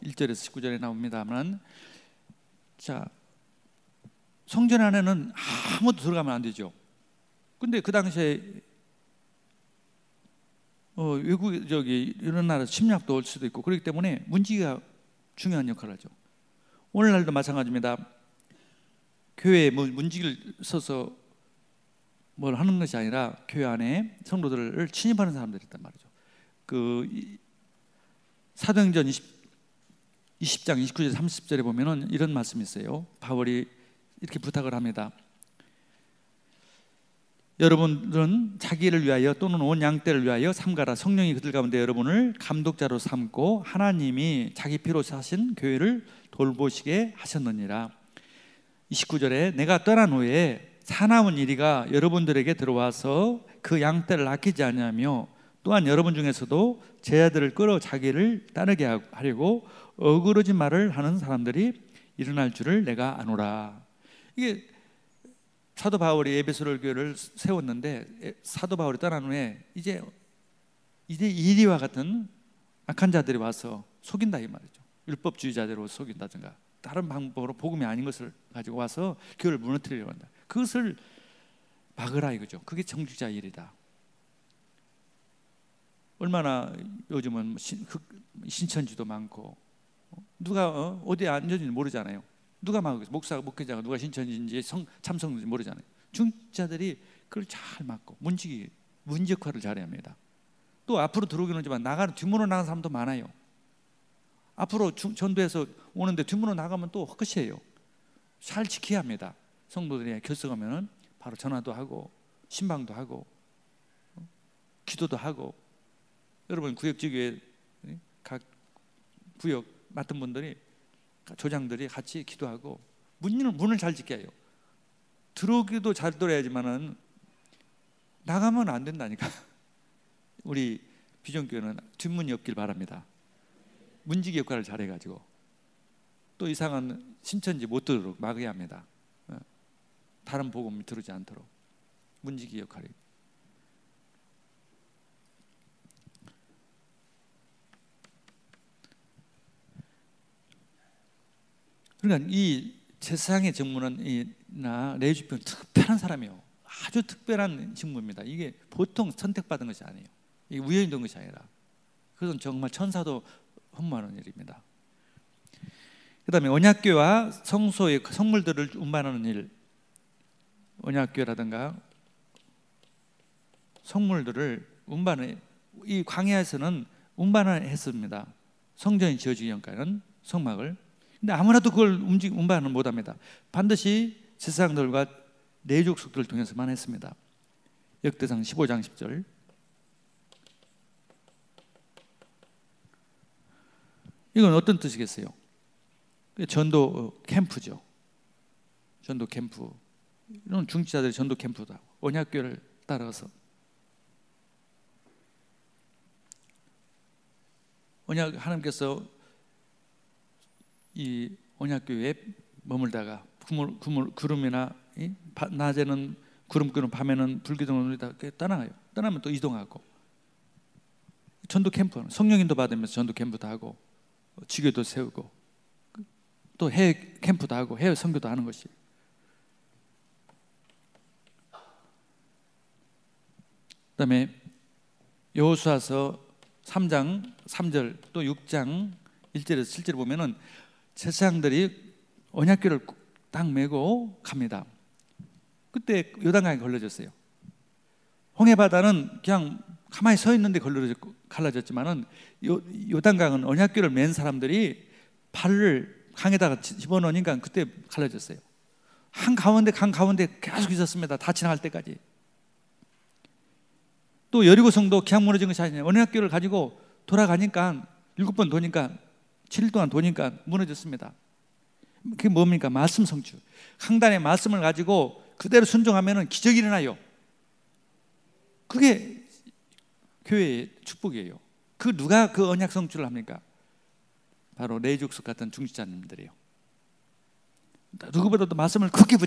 1절에서 19절에 나옵니다만, 자, 성전 안에는 아무도 들어가면 안 되죠. 근데 그 당시에 외국 이런 나라 침략도 올 수도 있고 그렇기 때문에 문지기가 중요한 역할을 하죠. 오늘날도 마찬가지입니다. 교회에 문지기를 서서 뭘 하는 것이 아니라 교회 안에 성도들을 침입하는 사람들이 있단 말이죠. 그 사도행전 20장 29절 30절에 보면은 이런 말씀이 있어요. 바울이 이렇게 부탁을 합니다. 여러분들은 자기를 위하여 또는 온 양떼를 위하여 삼가라. 성령이 그들 가운데 여러분을 감독자로 삼고 하나님이 자기 피로 사신 교회를 돌보시게 하셨느니라. 29절에 내가 떠난 후에 사나운 이리가 여러분들에게 들어와서 그 양떼를 아끼지 아니하며 또한 여러분 중에서도 제 아들을 끌어 자기를 따르게 하려고 어그러진 말을 하는 사람들이 일어날 줄을 내가 아노라. 이게 사도 바울이 에베소 교회를 세웠는데 사도 바울이 떠난 후에 이제 이리와 같은 악한 자들이 와서 속인다 이 말이죠. 율법주의자대로 속인다든가 다른 방법으로 복음이 아닌 것을 가지고 와서 교회를 무너뜨리려고 한다. 그것을 막으라 이거죠. 그게 정직자 일이다. 얼마나 요즘은 신천지도 많고 누가 어디에 앉았는지 모르잖아요. 누가 막겠어요? 목사가 목회자가 누가 신천지인지 참성인지 모르잖아요. 중직자들이 그걸 잘 막고 문지 역할을 잘해야 합니다. 또 앞으로 들어오기는 하지만 뒷문으로 나가는 사람도 많아요. 앞으로 전도해서 오는데 뒷문으로 나가면 또 헛것이에요. 잘 지켜야 합니다. 성도들이 결석하면 바로 전화도 하고 신방도 하고 기도도 하고. 여러분 구역지교회 각 구역 맡은 분들이 조장들이 같이 기도하고 문을 잘 지켜야 해요. 들어오기도 잘 들어야지만은 나가면 안 된다니까. 우리 비전교회는 뒷문이 없길 바랍니다. 문지기 역할을 잘해가지고 또 이상한 신천지 못 들도록 막아야 합니다. 다른 복음이 들어오지 않도록 문지기 역할이. 그러니까 이 제사장의 직무나 레위집회는 특별한 사람이에요. 아주 특별한 직무입니다. 이게 보통 선택받은 것이 아니에요. 이게 우연히 된 것이 아니라 그것은 정말 천사도 헌무하는 일입니다. 그 다음에 언약궤와 성소의 성물들을 운반하는 일, 언약궤라든가 성물들을 운반해. 이 광야에서는 운반을 했습니다. 성전이 지어지기 전까지는 성막을. 근데 아무나도 그걸 운반은 못합니다. 반드시 제사장들과 레위족속들을 통해서만 했습니다. 역대상 15장 10절. 이건 어떤 뜻이겠어요? 전도 캠프죠. 전도 캠프. 이런 중직자들이 전도 캠프도 하고 언약궤를 따라가서 하나님께서 이 언약궤에 머물다가 구름이나 낮에는 구름 끄는 밤에는 불기둥을 다 떠나가요. 떠나면 또 이동하고 전도 캠프, 성령인도 받으면서 전도 캠프도 하고 지교도 세우고 또 해외 캠프도 하고 해외 선교도 하는 것이. 그다음에 여호수아서 3장 3절 또 6장 1절에서 7절을 보면은 제사장들이 언약궤를 딱 메고 갑니다. 그때 요단강에 걸러졌어요. 홍해바다는 그냥 가만히 서 있는데 갈라졌지만은 요단강은 언약궤를 맨 사람들이 발을 강에다가 집어넣으니까 그때 갈라졌어요. 강 가운데 계속 있었습니다. 다 지나갈 때까지. 또 여리고 성도 그냥 무너진 것이 아니에요. 언약궤를 가지고 돌아가니까 7번 도니까 7일 동안 도니까 무너졌습니다. 그게 뭡니까? 말씀 성취. 강단의 말씀을 가지고 그대로 순종하면 기적이 일어나요. 그게 교회의 축복이에요. 누가 그 언약 성취를 합니까? 바로 레위족속 같은 중직자님들이에요. 누구보다도 말씀을 굳게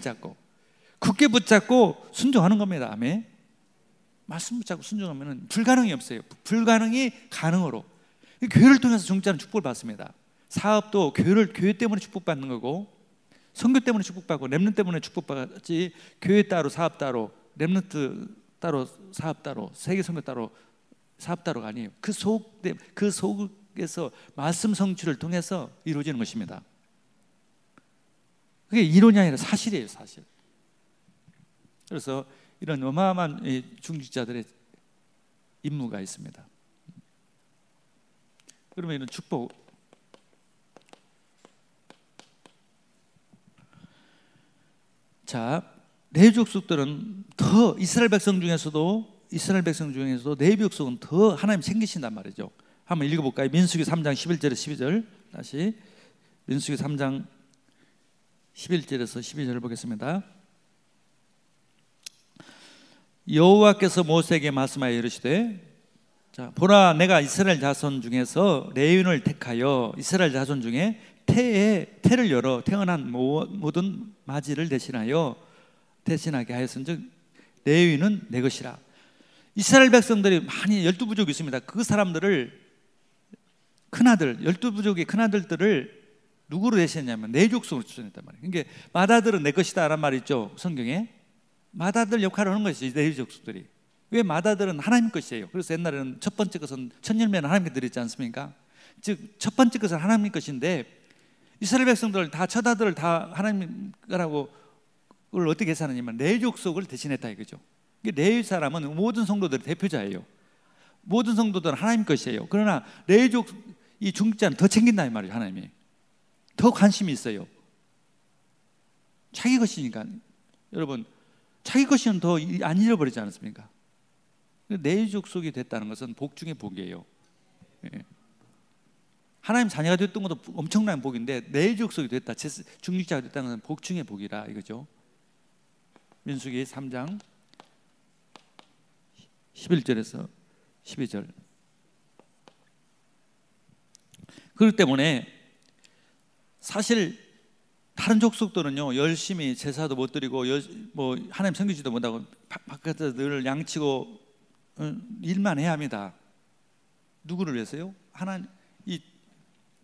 붙잡고 순종하는 겁니다. 아멘. 말씀 붙잡고 순종하면 불가능이 없어요. 불가능이 가능으로. 교회를 통해서 중직자는 축복을 받습니다. 사업도 교회 때문에 축복받는 거고 선교 때문에 축복받고 렘넌트 때문에 축복받지 교회 따로 사업 따로 렘넌트 따로 사업 따로 세계 선교 따로 사업 따로가 아니에요. 그 속에서 말씀 성취를 통해서 이루어지는 것입니다. 그게 이론이 아니라 사실이에요. 사실. 그래서 이런 어마어마한 중직자들의 임무가 있습니다. 그러면 이런 축복 자, 레위족속들은 더 이스라엘 백성 중에서도 레위족속은 더 하나님 챙기신단 말이죠. 한번 읽어볼까요? 민수기 3장 11절에서 12절 다시 민수기 3장 11절에서 12절을 보겠습니다. 여호와께서 모세에게 말씀하여 이르시되 자, 보라, 내가 이스라엘 자손 중에서 레위인을 택하여 이스라엘 자손 중에 태를 열어 태어난 모든 맞이를 대신하게 하였은즉 레위인은 내 것이라. 이스라엘 백성들이 많이 12부족이 있습니다. 그 사람들을 큰아들, 12부족의 큰아들들을 누구로 대신했냐면 내 족속으로 추천했단 말이에요. 그러니까 맏아들은 내 것이다 라는 말이 있죠, 성경에. 맏아들 역할을 하는 것이 내 족속들이. 왜 맏아들은 하나님 것이에요. 그래서 옛날에는 첫 번째 것은 첫 열매는 하나님께 드렸지 않습니까? 즉 첫 번째 것은 하나님 것인데 이스라엘 백성들 다 첫 아들을 다 하나님 거라고 그걸 어떻게 계산하냐면 내 족속을 대신했다 이거죠. 레위 사람은 모든 성도들의 대표자예요. 모든 성도들은 하나님 것이에요. 그러나 레위족 이 중직자는 더 챙긴다 이 말이에요. 하나님이 더 관심이 있어요. 자기 것이니까. 여러분, 자기 것이면 더 안 잃어버리지 않습니까? 레위 족속이 됐다는 것은 복 중의 복이에요. 하나님 자녀가 됐던 것도 엄청난 복인데 레위 족속이 됐다, 중직자가 됐다는 것은 복 중의 복이라 이거죠. 민수기 3장 11절에서 12절. 그렇기 때문에 사실 다른 족속들은요 열심히 제사도 못 드리고 뭐 하나님 섬기지도 못하고 바깥에서 늘 양치고 일만 해야 합니다. 누구를 위해서요?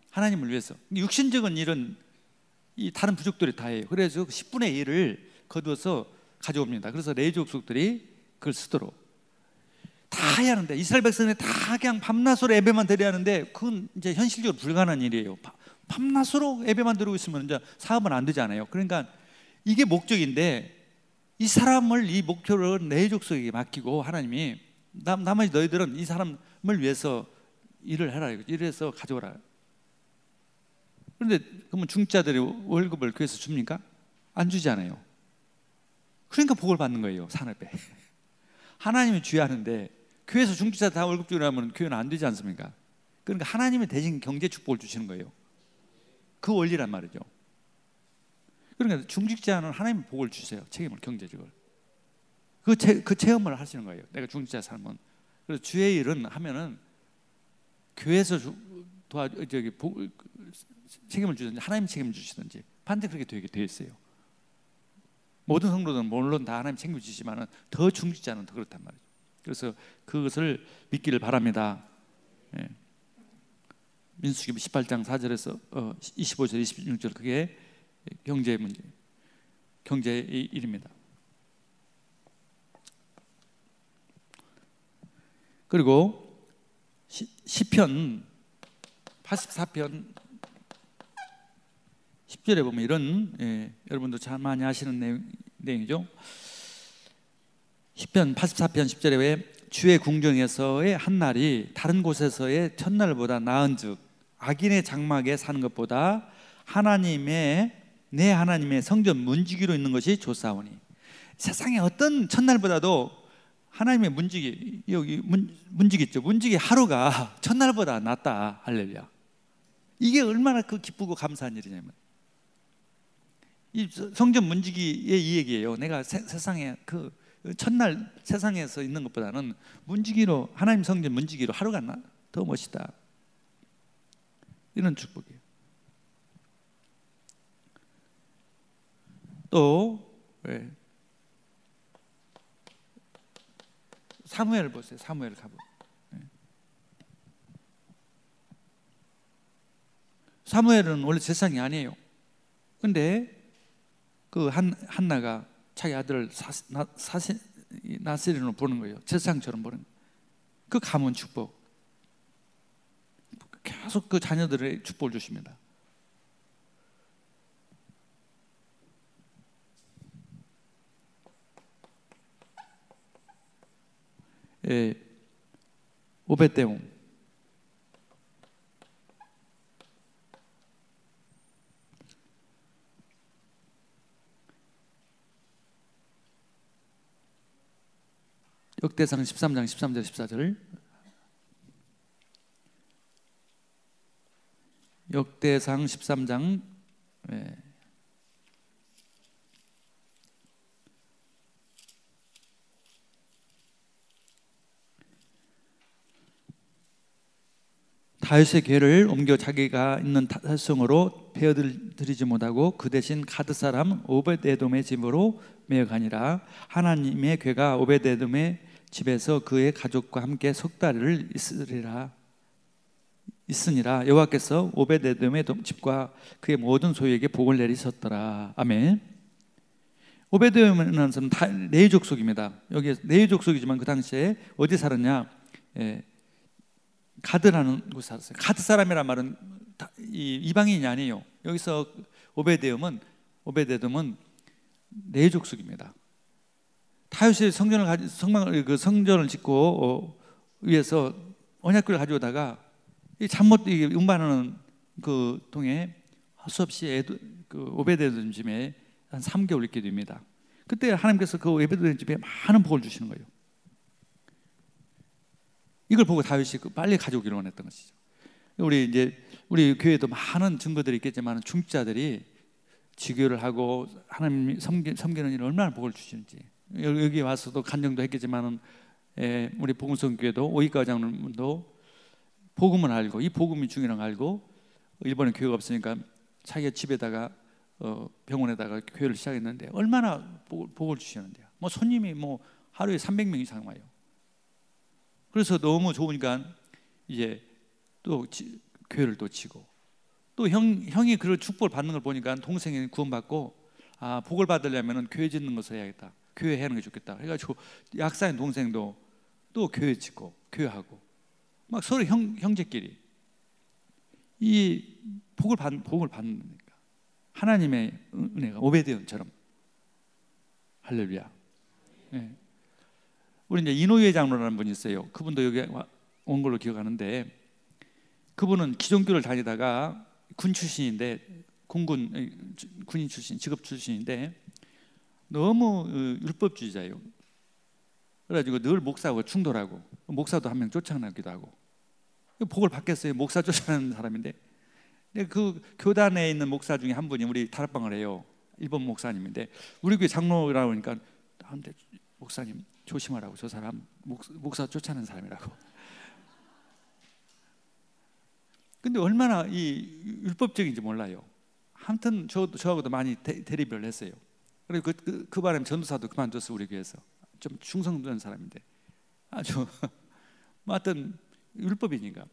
하나님을 위해서. 육신적인 일은 이 다른 부족들이 다 해요. 그래서 10분의 1을 거두어서 가져옵니다. 그래서 레위 족속들이 그걸 쓰도록 다 해야 하는데 이스라엘 백성이 다 그냥 밤낮으로 예배만 드려야 하는데 그건 이제 현실적으로 불가능한 일이에요. 밤낮으로 예배만 드리고 있으면 이제 사업은 안 되잖아요. 그러니까 이게 목적인데 이 사람을 이 목표를 내 족속에게 맡기고 하나님이 나머지 너희들은 이 사람을 위해서 일을 해라, 일해서 가져오라. 그런데 그러면 중직자들이 월급을 교회에서 줍니까? 안 주잖아요. 그러니까 복을 받는 거예요, 산업에. 하나님이 주야하는데 교회에서 중직자 다 월급 주려면 교회는 안 되지 않습니까? 그러니까 하나님이 대신 경제 축복을 주시는 거예요. 그 원리란 말이죠. 그러니까 중직자는 하나님이 복을 주세요. 책임을, 경제적으로. 그 체험을 하시는 거예요. 내가 중직자 살면. 그래서 주의 일은 하면은 교회에서 책임을 주든지 하나님 책임을 주시든지 반드시 그렇게 되게 돼 있어요. 모든 성도들은 물론 다 하나님 챙겨주시지만 더 중직자는 더 그렇단 말이죠. 그래서 그것을 믿기를 바랍니다. 예. 민수기 18장 4절에서 25절 26절 그게 경제의 문제, 경제의 일입니다. 그리고 시편 84편 10절에 보면 이런, 여러분도 잘 많이 아시는 내용이죠. 시편 84편 10절에 왜 주의 궁정에서의 한 날이 다른 곳에서의 첫날보다 나은즉 악인의 장막에 사는 것보다 내 하나님의 성전 문지기로 있는 것이 좋사오니. 세상에 어떤 첫날보다도 하나님의 문지기, 여기 문지기 있죠. 문지기 하루가 첫날보다 낫다. 할렐루야. 이게 얼마나 그 기쁘고 감사한 일이냐면 이 성전 문지기의 이 얘기예요. 내가 세상에 그 첫날 세상에서 있는 것보다는 문지기로, 하나님 성전 문지기로 하루가 더 멋있다. 이런 축복이에요. 또 사무엘을 보세요. 사무엘 가보. 사무엘은 원래 제사장이 아니에요. 근데 그 한나가 자기 아들을 나세린으로 보는 거예요. 제사장처럼 보는 거예요. 그 가문 축복. 계속 그 자녀들의 축복을 주십니다. 오벳데돔. 역대상 13장 13절 14절. 역대상 13장 13절 다윗의 궤를 옮겨 자기가 있는 탈성으로 베어들이지 못하고 그 대신 가드 사람 오벳에돔의 집으로 메어가니라. 하나님의 궤가 오벳에돔의 집에서 그의 가족과 함께 석 달을 있으니라. 여호와께서 오벳에돔의 집과 그의 모든 소유에게 복을 내리셨더라. 아멘. 오벳에돔은 레위 족속입니다. 여기 레위 족속이지만 그 당시에 어디 살았냐? 가드라는 곳에 살았어요. 가드 사람이란 말은 이방인이 아니에요. 여기서 오벳에돔은 레위 족속입니다. 다윗이 성전을 짓고 위에서 언약궤를 가져오다가 잘못 운반하는 그 통에 할 수 없이 오벳에돔 집에 한 3개월 있게 됩니다. 그때 하나님께서 그 오벳에돔 집에 많은 복을 주시는 거예요. 이걸 보고 다윗이 빨리 가져오기를 원했던 것이죠. 우리 교회도 많은 증거들이 있겠지만 중직자들이 지교를 하고 하나님 섬기는 일을 얼마나 복을 주시는지, 여기 와서도 간증도 했겠지만은 우리 복음성교회도 오이카 장로도 복음을 알고 이 복음이 중요한 걸 알고 일본에 교회가 없으니까 자기가 집에다가 병원에다가 교회를 시작했는데 얼마나 복을 주시는데요. 뭐 손님이 하루에 300명 이상 와요. 그래서 너무 좋으니까 이제 또 교회를 또 치고, 또 형이 그런 축복을 받는 걸 보니까 동생이 구원받고 복을 받으려면 교회 짓는 것을 해야겠다, 교회 하는 게 좋겠다 해가지고 약사인 동생도 또 교회 짓고 교회하고 막 서로 형제끼리 이 복을 받는다니까. 하나님의 은혜가 오베데움처럼. 할렐루야. 네. 우리 이제 이노우에 장로라는 분이 있어요. 그분도 여기 온 걸로 기억하는데, 그분은 기존교를 다니다가 군 출신인데, 군인 출신, 직업 출신인데 너무 율법주의자예요. 그래가지고 늘 목사하고 충돌하고, 목사도 한 명 쫓아나기도 하고. 복을 받겠어요. 목사 쫓아내는 사람인데. 그 교단에 있는 목사 중에 한 분이 우리 다락방을 해요. 일본 목사님인데 우리 교회 장로라고 하니까 근데 목사님 조심하라고, 저 사람 목사 쫓아내는 사람이라고. 근데 얼마나 이 율법적인지 몰라요. 아무튼 저하고도 많이 대립을 했어요. 그리고 그 바람에 전도사도 그만뒀어. 우리 교회에서 좀 충성된 사람인데 아주 뭐 하여튼 율법이니까.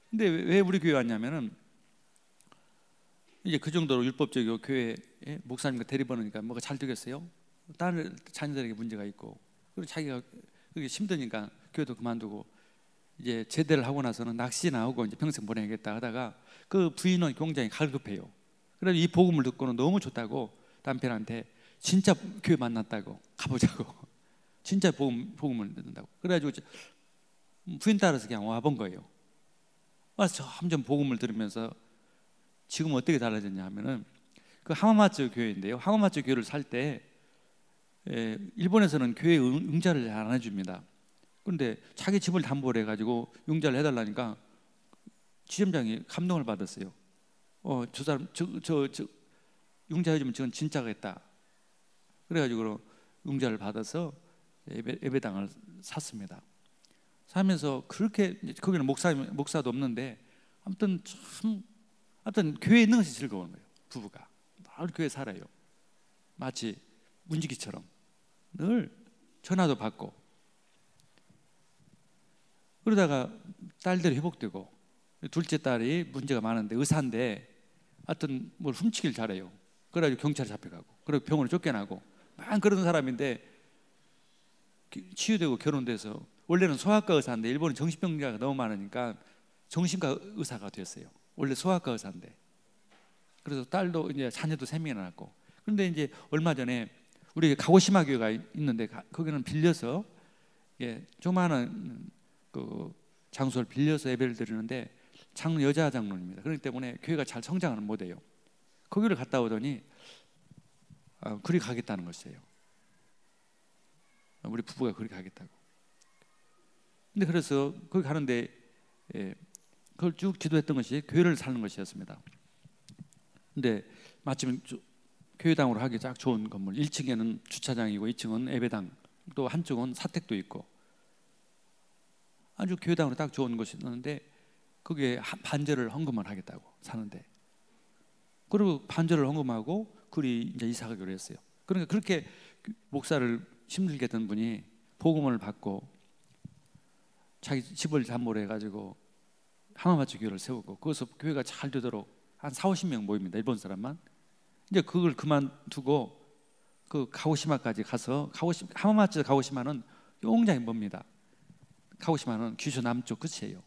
근데 왜 우리 교회 왔냐면은 이제 그 정도로 율법적이고 교회에 목사님과 대립하니까 뭐가 잘 되겠어요? 다른 자녀들에게 문제가 있고, 그리고 자기가 그게 힘드니까 교회도 그만두고 이제 제대를 하고 나서는 낚시나 하고 이제 평생 보내야겠다 하다가 그 부인은 굉장히 갈급해요. 그래서 이 복음을 듣고는 너무 좋다고 남편한테 진짜 교회 만났다고 가보자고 진짜 복음을 듣는다고 그래가지고 부인 따라서 그냥 와본 거예요. 와서 점점 복음을 들으면서 지금 어떻게 달라졌냐 하면은 그 하마마츠 교회인데요. 하마마츠 교회를 살 때 일본에서는 교회 융자를 안 해줍니다. 그런데 자기 집을 담보로 해가지고 융자를 해달라니까 지점장이 감동을 받았어요. 저 사람 저 융자해주면 저건 진짜겠다. 그래가지고 융자를 받아서 예배당을 샀습니다. 사면서 그렇게 거기는 목사도 없는데 아무튼 교회에 있는 것이 즐거운 거예요. 부부가 늘 교회 살아요. 마치 문지기처럼 늘 전화도 받고. 그러다가 딸들이 회복되고, 둘째 딸이 문제가 많은데 의사인데 하여튼 뭘 훔치길 잘해요. 그래가지고 경찰에 잡혀가고, 그리고 병원에 쫓겨나고 막 그러던 사람인데 치유되고 결혼돼서, 원래는 소아과 의사인데 일본은 정신병자가 너무 많으니까 정신과 의사가 됐어요. 원래 소아과 의사인데. 그래서 딸도 이제 자녀도 3명이나 낳고. 그런데 이제 얼마 전에 우리 가고시마 교회가 있는데 거기는 빌려서 조그마한 그 장소를 빌려서 예배를 드리는데 여자 장로입니다. 그렇기 때문에 교회가 잘 성장을 못해요. 거기를 갔다 오더니 그리 가겠다는 것이에요. 우리 부부가 그리 가겠다고. 근데 그래서 거기 가는데 그걸 쭉 지도했던 것이 교회를 사는 것이었습니다. 근데 마침 교회당으로 하기 딱 좋은 건물, 1층에는 주차장이고 2층은 예배당, 또 한쪽은 사택도 있고 아주 교회당으로 딱 좋은 곳이 있는데 거기에 반절을 헌금을 하겠다고 사는데, 그리고 반절을 헌금하고 그리 이제 이사 가기로 했어요. 그러니까 그렇게 목사를 힘들게 했던 분이 복음을 받고 자기 집을 담보로 해가지고 하마마치 교회를 세우고, 거기서 교회가 잘 되도록 한 40~50명 모입니다. 일본 사람만. 이제 그걸 그만두고 그 가고시마까지 가서, 하마마치 가고시마는 굉장히 멉니다. 가고시마는 규슈 남쪽 끝이에요.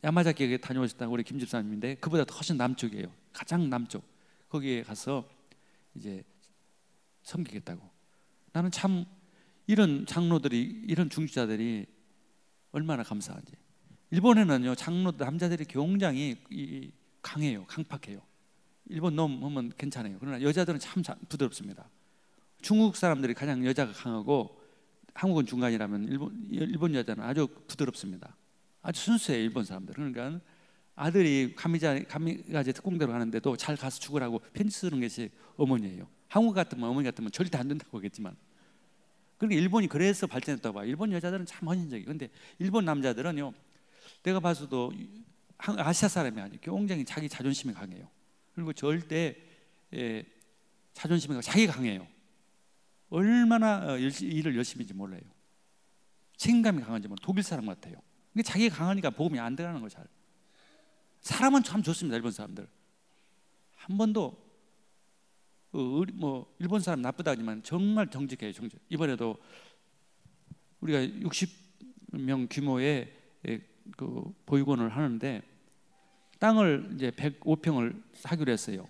야마자키에 다녀오셨다는 우리 김 집사님인데 그보다 더 훨씬 남쪽이에요. 가장 남쪽. 거기에 가서 이제 섬기겠다고. 나는 참 이런 장로들이, 이런 중직자들이 얼마나 감사한지. 일본에는요, 장로들 남자들이 굉장히 강해요, 강팍해요. 일본 놈 하면 괜찮아요. 그러나 여자들은 참 부드럽습니다. 중국 사람들이 가장 여자가 강하고 한국은 중간이라면 일본 여자는 아주 부드럽습니다. 아주 순수해요, 일본 사람들. 그러니까 아들이 가미가제 특공대로 가는데도 잘 가서 죽으라고 편지 쓰는 것이 어머니예요. 한국 같으면, 어머니 같으면 절대 안 된다고 하겠지만, 그러니까 일본이 그래서 발전했다고 봐요. 일본 여자들은 참 헌신적이에요. 근데 일본 남자들은요, 내가 봐서도 아시아 사람이 아니에요. 굉장히 자기 자존심이 강해요. 그리고 절대 자존심이 강해요. 자기가 강해요. 얼마나 일을 열심히 했는지 몰라요. 책임감이 강한지 몰라요. 독일 사람 같아요. 근데 자기가 강하니까 복음이 안 들어가는 거예요. 잘. 사람은 참 좋습니다. 일본 사람들 한 번도 뭐 일본 사람 나쁘다지만 정말 정직해요. 정직. 이번에도 우리가 60명 규모의 그 보육원을 하는데 땅을 이제 105평을 사기로 했어요.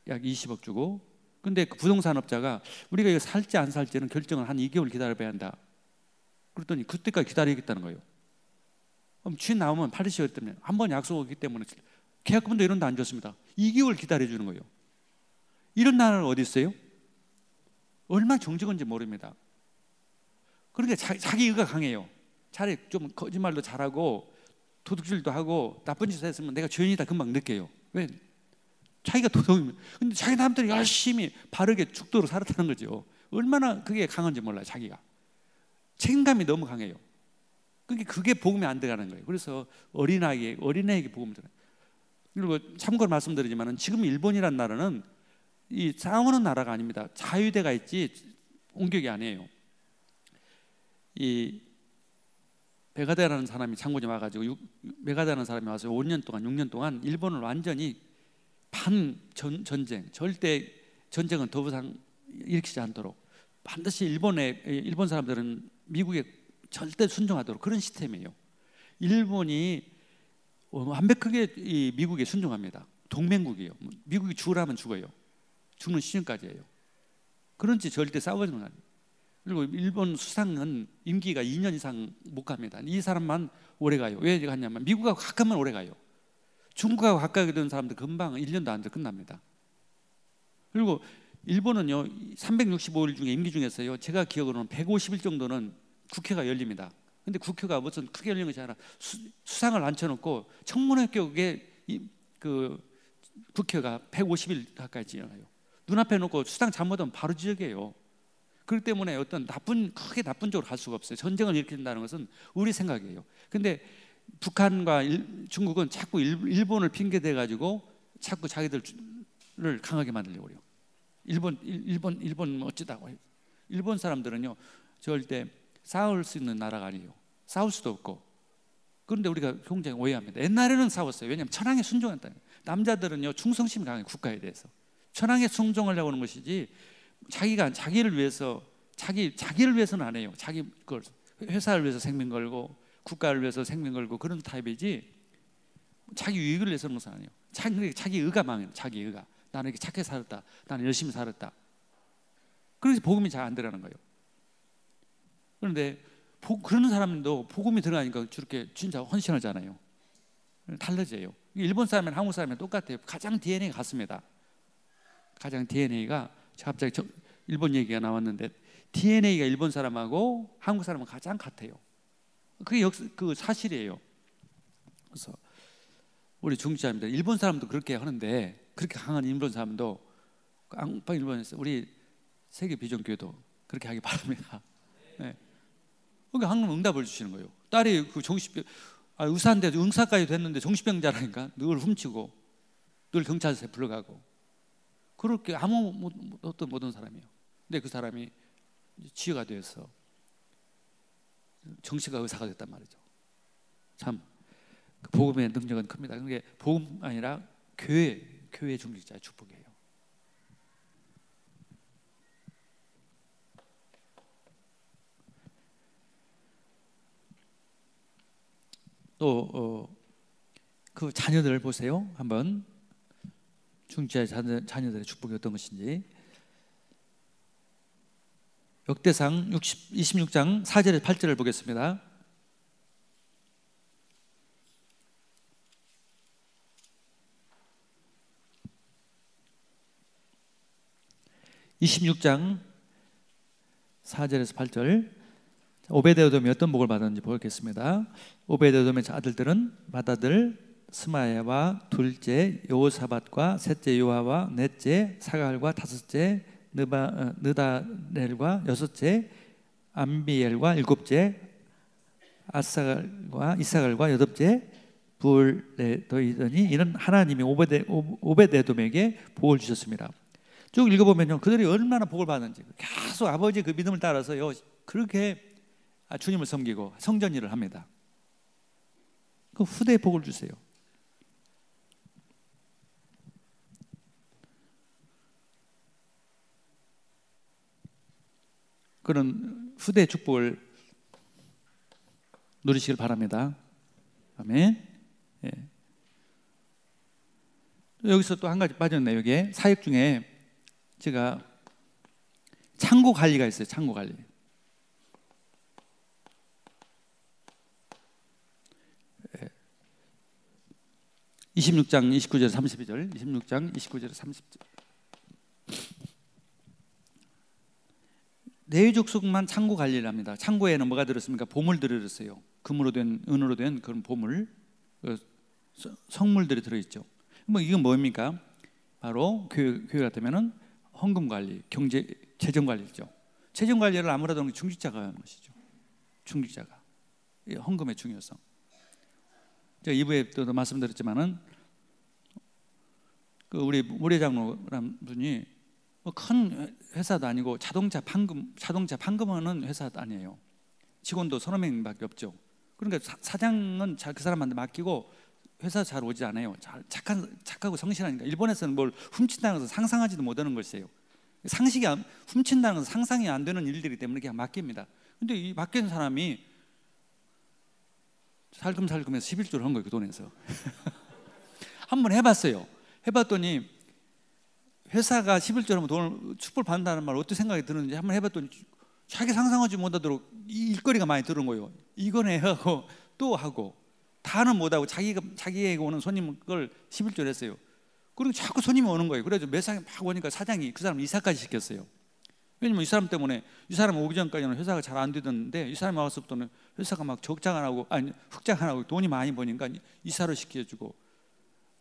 약 20억 주고. 근데 그 부동산업자가 우리가 이거 살지 안 살지는 결정을 한 2개월 기다려봐야 한다. 그랬더니 그때까지 기다리겠다는 거예요. 그럼 주인 나오면 팔리시기 때문에 한 번 약속하기 때문에 계약금도 이런 데 안 줬습니다. 2개월 기다려주는 거예요. 이런 나라는 어디 있어요? 얼마나 정직한지 모릅니다. 그러니까 자기 의가 강해요. 차라리 좀 거짓말도 잘하고 도둑질도 하고 나쁜 짓을 했으면 내가 죄인이다 금방 느껴요. 왜? 자기가 도둑이면. 근데 자기 남들이 열심히 바르게 죽도록 살았다는 거죠. 얼마나 그게 강한지 몰라요. 자기가 책임감이 너무 강해요. 그게 복음이 안 들어가는 거예요. 그래서 어린아이에게 복음이 들어요. 그리고 참고로 말씀드리지만 지금 일본이라는 나라는 이 싸우는 나라가 아닙니다. 자유대가 있지 공격이 아니에요. 이 메가다라는 사람이 장군이 와가지고 메가다라는 사람이 와서 5년 동안 6년 동안 일본을 완전히 전쟁, 절대 전쟁은 더 이상 일으키지 않도록 반드시 일본 사람들은 미국에 절대 순종하도록 그런 시스템이에요. 일본이 완벽하게 이 미국에 순종합니다. 동맹국이에요. 미국이 죽으라면 죽어요. 죽는 시즌까지예요. 그런지 절대 싸우는 거 아니에요. 그리고 일본 수상은 임기가 2년 이상 못 갑니다. 이 사람만 오래 가요. 왜 가냐면 미국하고 가까우면 오래 가요. 중국하고 가까이 되는 사람들 금방 1년도 안 돼 끝납니다. 그리고 일본은요 365일 중에 임기 중에서요 제가 기억으로는 150일 정도는 국회가 열립니다. 근데 국회가 무슨 크게 열리는 것이 아니라 수상을 앉혀놓고 청문회격에 그 국회가 150일 가까이 지나가요. 눈앞에 놓고 수상 잘못하면 바로 지적이에요. 그렇기 때문에 어떤 크게 나쁜 쪽으로 갈 수가 없어요. 전쟁을 일으킨다는 것은 우리 생각이에요. 근데 북한과 중국은 자꾸 일본을 핑계대 가지고 자꾸 자기들을 강하게 만들려고 해요. 일본 어쩌다고 해요. 일본 사람들은요 절대 싸울 수 있는 나라가 아니에요. 싸울 수도 없고. 그런데 우리가 굉장히 오해합니다. 옛날에는 싸웠어요. 왜냐하면 천황에 순종했다. 남자들은요 충성심이 강해요. 국가에 대해서 천황에 순종하려고 하는 것이지 자기를 위해서 자기를 위해서는 안 해요. 자기 걸 회사를 위해서 생명 걸고 국가를 위해서 생명 걸고 그런 타입이지 자기 유익을 위해서 하는 것은 아니에요. 자기 의가 망해요. 자기 의가. 나는 이렇게 착하게 살았다. 나는 열심히 살았다. 그래서 복음이 잘 안 들어가는 거예요. 그런데 그런 사람도 복음이 들어가니까 저렇게 진짜 헌신하잖아요. 달라져요. 일본 사람이랑 한국 사람이랑 똑같아요. 가장 DNA가 같습니다. 가장 DNA가 갑자기 일본 얘기가 나왔는데 DNA가 일본 사람하고 한국 사람은 가장 같아요. 그게 그 사실이에요. 그래서 우리 중직자님들 일본 사람도 그렇게 하는데 그렇게 강한 일본 사람도 앙팡 일본에서 우리 세계 비전교회도 그렇게 하기 바랍니다. 네. 그러니까 항상 응답을 주시는 거예요. 딸이 그 종식병 의사인데 응사까지 됐는데 정신병자라니까. 늘 훔치고 늘 경찰서에 불러가고 그렇게 아무 어떤 모든 사람이에요. 근데 그 사람이 치유가 되어서 정신과 의사가 됐단 말이죠. 참 그 복음의 능력은 큽니다. 그게 복음 아니라 교회 중직자의 축복이에요. 또 그 자녀들을 보세요. 한번 중직자의 자녀들의 축복이 어떤 것인지. 역대상 26장 4절에서 8절을 보겠습니다. 26장 4절에서 8절. 오베드에돔이 어떤 복을 받았는지 보겠습니다. 오베드에돔의 아들들은 맏아들 스마야와 둘째 여호사밧과 셋째 요아와 넷째 사갈과 다섯째 느다렐과 여섯째 암비엘과 일곱째 아사갈과 이사갈과 여덟째 부울레더이더니 이는 하나님이 오베드에돔에게 복을 주셨습니다. 쭉 읽어보면요, 그들이 얼마나 복을 받는지 계속 아버지 그 믿음을 따라서요 그렇게 주님을 섬기고 성전 일을 합니다. 그 후대에 복을 주세요. 그런 후대의 축복을 누리시길 바랍니다. 아멘. 예. 여기서 또 한 가지 빠졌네요. 여기에 사역 중에 제가 창고 관리가 있어요. 창고 관리. 예. 26장 29절 32절 26장 29절 30절. 레위 족속만 창고 관리를 합니다. 창고에는 뭐가 들었습니까? 보물들이 들었어요. 금으로 된, 은으로 된 그런 보물, 성물들이 들어있죠. 뭐 이건 뭡니까? 바로 교회 같으면은 헌금 관리, 재정 관리죠. 재정 관리를 아무래도 중직자가 하는 것이죠. 중직자가 헌금의 중요성. 제가 2부에 또 말씀드렸지만은 그 우리 모래장로라는 분이 큰 회사도 아니고 자동차 판금하는 회사도 아니에요. 직원도 서너 명밖에 없죠. 그러니까 사장은 그 사람한테 맡기고 회사 잘 오지 않아요. 착하고 성실하니까. 일본에서는 뭘 훔친다는 것은 상상하지도 못하는 것이에요. 훔친다는 것은 상상이 안 되는 일들이기 때문에 그냥 맡깁니다. 근데 이 맡긴 사람이 살금살금해서 11조를 한 거예요. 그 돈에서. 한번 해봤어요. 해봤더니 회사가 11조를 하면 돈을 축복을 받는다는 말 어떻게 생각이 드는지 한번 해봤더니 자기 상상하지 못하도록 일거리가 많이 들은 거예요. 이거네 하고 또 하고 다는 못하고 자기에게 오는 손님 걸 11조를 했어요. 그리고 자꾸 손님이 오는 거예요. 그래서 매상에 막 오니까 사장이 그 사람 이사까지 시켰어요. 왜냐면 이 사람 때문에 이 사람 오기 전까지는 회사가 잘 안 되던데 이 사람이 와서부터는 회사가 막 흑자 안 하고 돈이 많이 버니까 이사를 시켜주고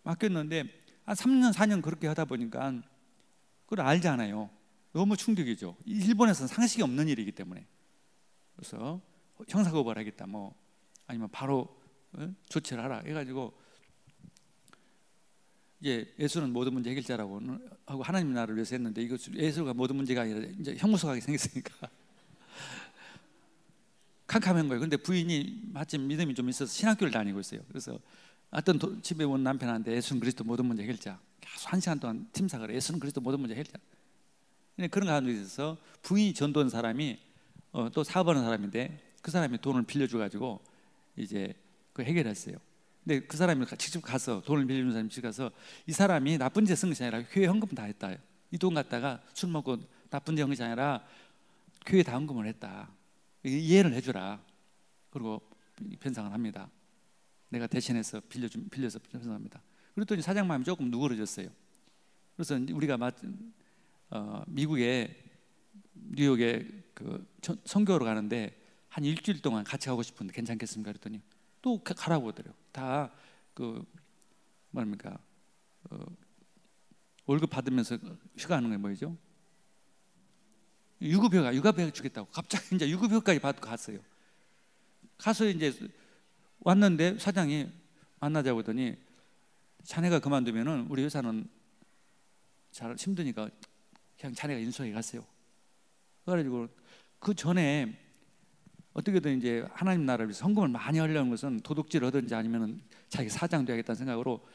맡겼는데 한 3년 4년 그렇게 하다 보니까 그걸 알잖아요. 너무 충격이죠. 일본에서는 상식이 없는 일이기 때문에. 그래서 형사고발하겠다 뭐 아니면 바로 조치를 하라 해가지고 이제 예수는 모든 문제 해결자라고 하고 하나님 나라를 위해서 했는데 이거 예수가 모든 문제가 아니라 이제 형무소 가게 생겼으니까 캄캄한 거예요. 근데 부인이 마침 믿음이 좀 있어서 신학교를 다니고 있어요. 그래서 어떤 집에 온 남편한테 예수는 그리스도 모든 문제 해결자 계속 1시간 동안 팀사를 예수는 그리스도 모든 문제 해결자. 그런 가운데 있어서 부인이 전도한 사람이 또 사업하는 사람인데 그 사람이 돈을 빌려줘 가지고 이제 그 해결했어요. 근데 그 사람이 직접 가서 돈을 빌려준 사람이 직접 가서 이 사람이 나쁜 짓 쓴 것이 아니라 교회 헌금 다 했다. 이 돈 갖다가 술 먹고 나쁜 짓 한 것이 아니라 교회 다 헌금을 했다. 이해를 해주라. 그리고 변상을 합니다. 내가 대신해서 빌려서 변상합니다. 그랬더니 사장 마음이 조금 누그러졌어요. 그래서 우리가 미국에 뉴욕에 그 선교로 가는데 한 일주일 동안 같이 가고 싶은데 괜찮겠습니까? 그랬더니 또 가라고 하더래요. 다 그 뭡니까 월급 받으면서 휴가하는 게 뭐죠? 유급휴가 주겠다고 갑자기 이제 유급휴가까지 받고 갔어요. 가서 이제 왔는데 사장이 만나자고 하더니 자네가 그만두면은 우리 회사는 잘 힘드니까 그냥 자네가 인수하게 갔어요. 그래가지고 그 전에 어떻게든 이제 하나님 나라를 위해서 헌금을 많이 하려는 것은 도둑질을 하든지 아니면 자기 사장 되야겠다는 생각으로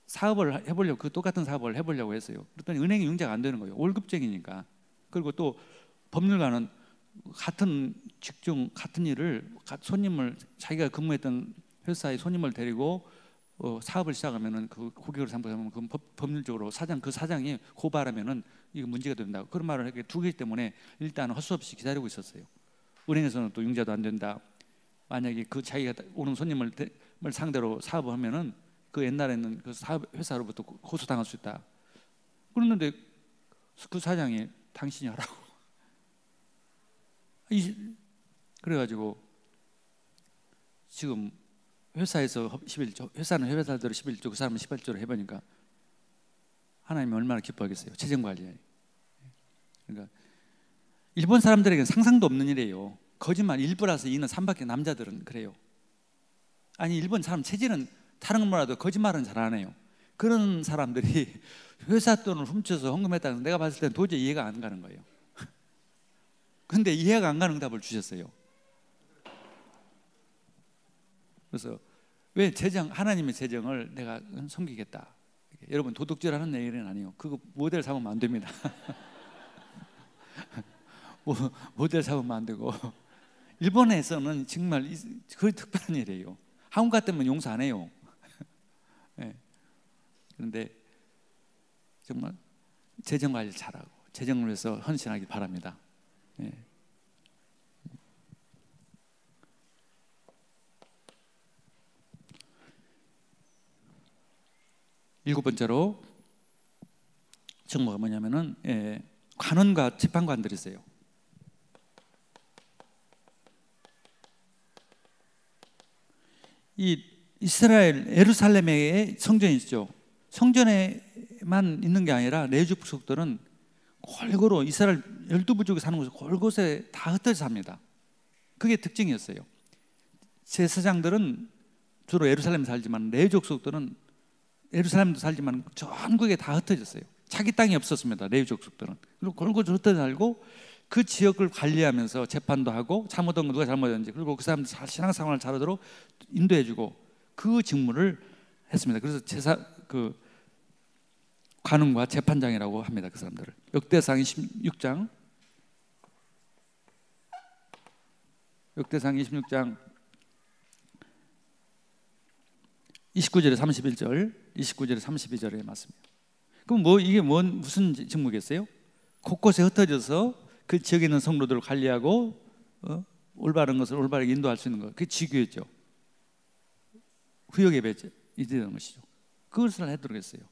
사업을 해보려고, 그 똑같은 사업을 해보려고 했어요. 그랬더니 은행이 융자가 안 되는 거예요. 월급쟁이니까. 그리고 또 법률가는 같은 직종, 같은 일을, 손님을, 자기가 근무했던 회사의 손님을 데리고 사업을 시작하면은 그 고객을 상대하면 그 법률적으로 그 사장이 고발하면은 이거 문제가 된다. 그런 말을 하게 두 개 때문에 일단 헛수 없이 기다리고 있었어요. 은행에서는 또 융자도 안 된다. 만약에 그 자기가 오는 손님을 상대로 사업을 하면은 그 옛날에는 그 사업 회사로부터 고소당할 수 있다. 그랬는데 그 사장이 당신이 하라고. 그래가지고 지금 회사에서 11조, 회사는 회사대로 11조, 그 사람은 18조를 해보니까 하나님이 얼마나 기뻐하겠어요. 재정관리. 그러니까 일본 사람들에게는 상상도 없는 일이에요. 거짓말 1+2는 3밖에, 남자들은 그래요. 아니 일본 사람 체질은 다른 건 몰라도 거짓말은 잘 안 해요. 그런 사람들이 회사 돈을 훔쳐서 헌금했다는, 내가 봤을 땐 도저히 이해가 안 가는 거예요. 근데 이해가 안 가는 답을 주셨어요. 그래서 왜 하나님의 재정을 내가 섬기겠다. 여러분 도둑질하는 얘기는 아니에요. 그거 모델 삼으면 안 됩니다. 모델 삼으면 안 되고, 일본에서는 정말 거의 특별한 일이에요. 한국 같으면 용서 안 해요. 네. 그런데 정말 재정 관리 잘하고 재정을 위해서 헌신하길 바랍니다. 네. 일곱 번째로 정보가 뭐냐면은 관원과 재판관들이 있어요. 이 이스라엘 예루살렘에 성전이 있죠. 성전에만 있는 게 아니라 레위 족속들은 골고루 이스라엘 12부족이 사는 곳에 골곳에 다 흩어져 삽니다. 그게 특징이었어요. 제사장들은 주로 예루살렘에 살지만 레위 족속들은 예루살렘도 살지만 전국에 다 흩어졌어요. 자기 땅이 없었습니다. 레위 족속들은. 그리고 골고루 흩어져 살고 그 지역을 관리하면서 재판도 하고 잘못한 거 누가 잘못했는지, 그리고 그 사람들 신앙생활을 잘하도록 인도해주고 그 직무를 했습니다. 그래서 그 관원과 재판장이라고 합니다. 그 사람들을. 역대상 26장 29절에 31절, 29절에 32절에 맞습니다. 그럼 이게 무슨 직무겠어요? 곳곳에 흩어져서 그 지역에 있는 성도들을 관리하고 올바른 것을 올바르게 인도할 수 있는 것, 그게 지교였죠. 구역 예배제 이되는 것이죠. 그것을 해도록 했어요.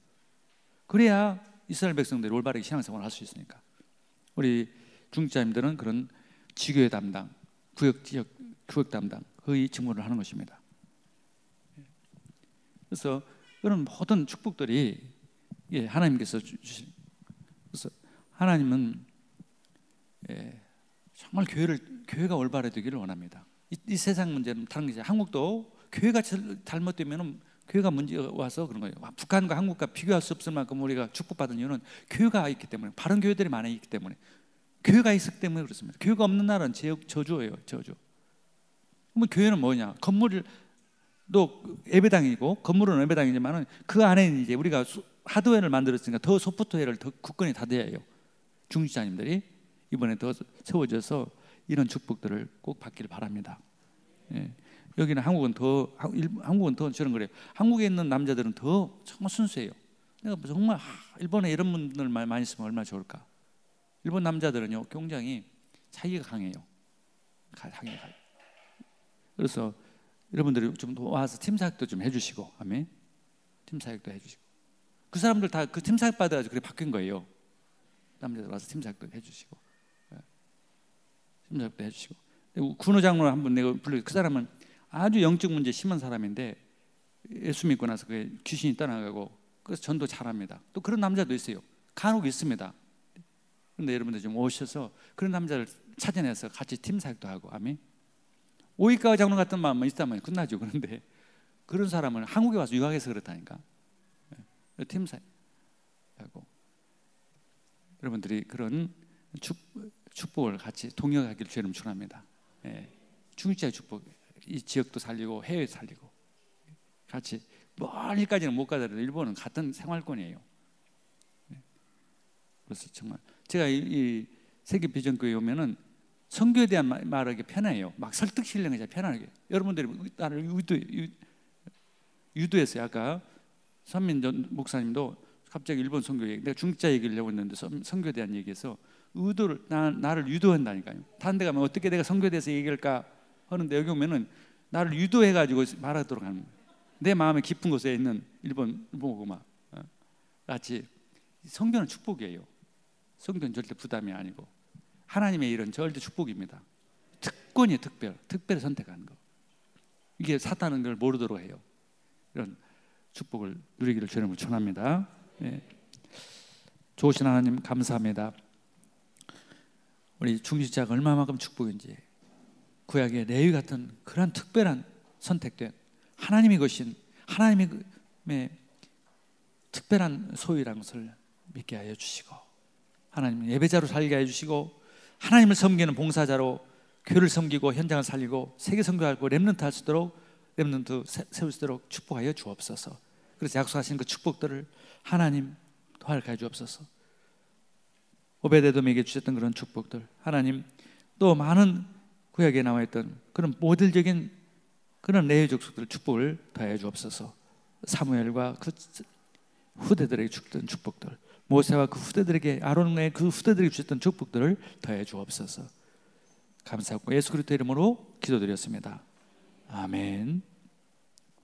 그래야 이스라엘 백성들이 올바르게 신앙생활을 할 수 있으니까. 우리 중직자님들은 그런 지교의 담당, 구역 담당, 그 직무를 하는 것입니다. 그래서 그런 모든 축복들이 하나님께서 주신, 그래서 하나님은 정말 교회가 올바르되기를 원합니다. 이 세상 문제는 다른 게, 한국도 교회가 잘못되면 교회가 문제 와서 그런 거예요. 북한과 한국과 비교할 수 없을 만큼 우리가 축복받은 이유는 교회가 있기 때문에, 바른 교회들이 많이 있기 때문에, 교회가 있기 때문에 그렇습니다. 교회가 없는 나라는 저주예요. 저주. 그러면 교회는 뭐냐? 건물도 예배당이고, 건물은 예배당이지만은 그 안에 이제 우리가 하드웨어를 만들었으니까 더 소프트웨어를 더 굳건히 닫아야 해요. 중직자님들이 이번에 더 세워져서 이런 축복들을 꼭 받기를 바랍니다. 여기는 한국은 더 저런 거래요. 한국에 있는 남자들은 더 정말 순수해요. 내가 정말 일본에 이런 분들 많이 있으면 얼마나 좋을까. 일본 남자들은요 굉장히 자기가 강해요. 강해요. 그래서 여러분들이 좀 와서 팀 사역도 좀 해주시고, 아멘. 팀 사역도 해주시고, 그 사람들 다 그 팀 사역 받아가지고 그래 바뀐 거예요. 남자들 와서 팀 사역도 해주시고, 팀 사역도 해주시고. 군호 장로 한 분 내가 불러, 그 사람은 아주 영적 문제 심한 사람인데 예수 믿고 나서 그 귀신이 떠나가고, 그래서 전도 잘합니다. 또 그런 남자도 있어요. 간혹 있습니다. 그런데 여러분들 좀 오셔서 그런 남자를 찾아내서 같이 팀 사역도 하고, 아멘. 오이가 장로 같은 마음만 있다면 끝나죠. 그런데 그런 사람은 한국에 와서 유학해서 그렇다니까. 팀사하고 여러분들이 그런 축복을 같이 동역하기를 주님 축원합니다. 중직자의 축복, 이 지역도 살리고 해외 살리고 같이 멀리까지는 못 가더라도 일본은 같은 생활권이에요. 그래서 정말 제가 이 세계 비전교회 오면은 선교에 대한 말하기 편해요. 막 설득시키려는 게 편하게. 여러분들이 나를 유도했어요. 아까 선민 목사님도 갑자기 일본 선교 얘기, 내가 중직자 얘기를 하고 있는데 선교에 대한 얘기에서 의도를 나를 유도한다니까요. 다른 데 가면 어떻게 내가 선교에 대해서 얘기할까 하는데 여기 오면은 나를 유도해가지고 말하도록 하는 거예요. 내 마음의 깊은 곳에 있는 일본 보고 막 같이 선교는 축복이에요. 선교는 절대 부담이 아니고 하나님의 일은 절대 축복입니다. 특권이에요. 특별히 선택하는 거. 이게 사탄은 걸 모르도록 해요. 이런 축복을 누리기를 주님을 축원합니다. 좋으신 하나님 감사합니다. 우리 중직자가 얼마만큼 축복인지, 구약의 레위 같은 그런 특별한 선택된 하나님이 거신 하나님의 특별한 소유라는 것을 믿게 하여 주시고, 하나님 예배자로 살게 하여 주시고, 하나님을 섬기는 봉사자로 교회를 섬기고 현장을 살리고 세계 선교하고 렘넌트 할 수 있도록, 렘넌트 세울 수 있도록 축복하여 주옵소서. 그래서 약속하신 그 축복들을 하나님 허락하여 주옵소서. 오베데돔에게 주셨던 그런 축복들, 하나님 또 많은 구약에 나와 있던 그런 모델적인 그런 레위 족속들 축복을 더하여 주옵소서. 사무엘과 그 후대들에게 주셨던 축복들, 모세와 그 후대들에게, 아론의 그 후대들에게 주셨던 축복들을 더해 주옵소서. 감사하고 예수 그리스도 이름으로 기도드렸습니다. 아멘.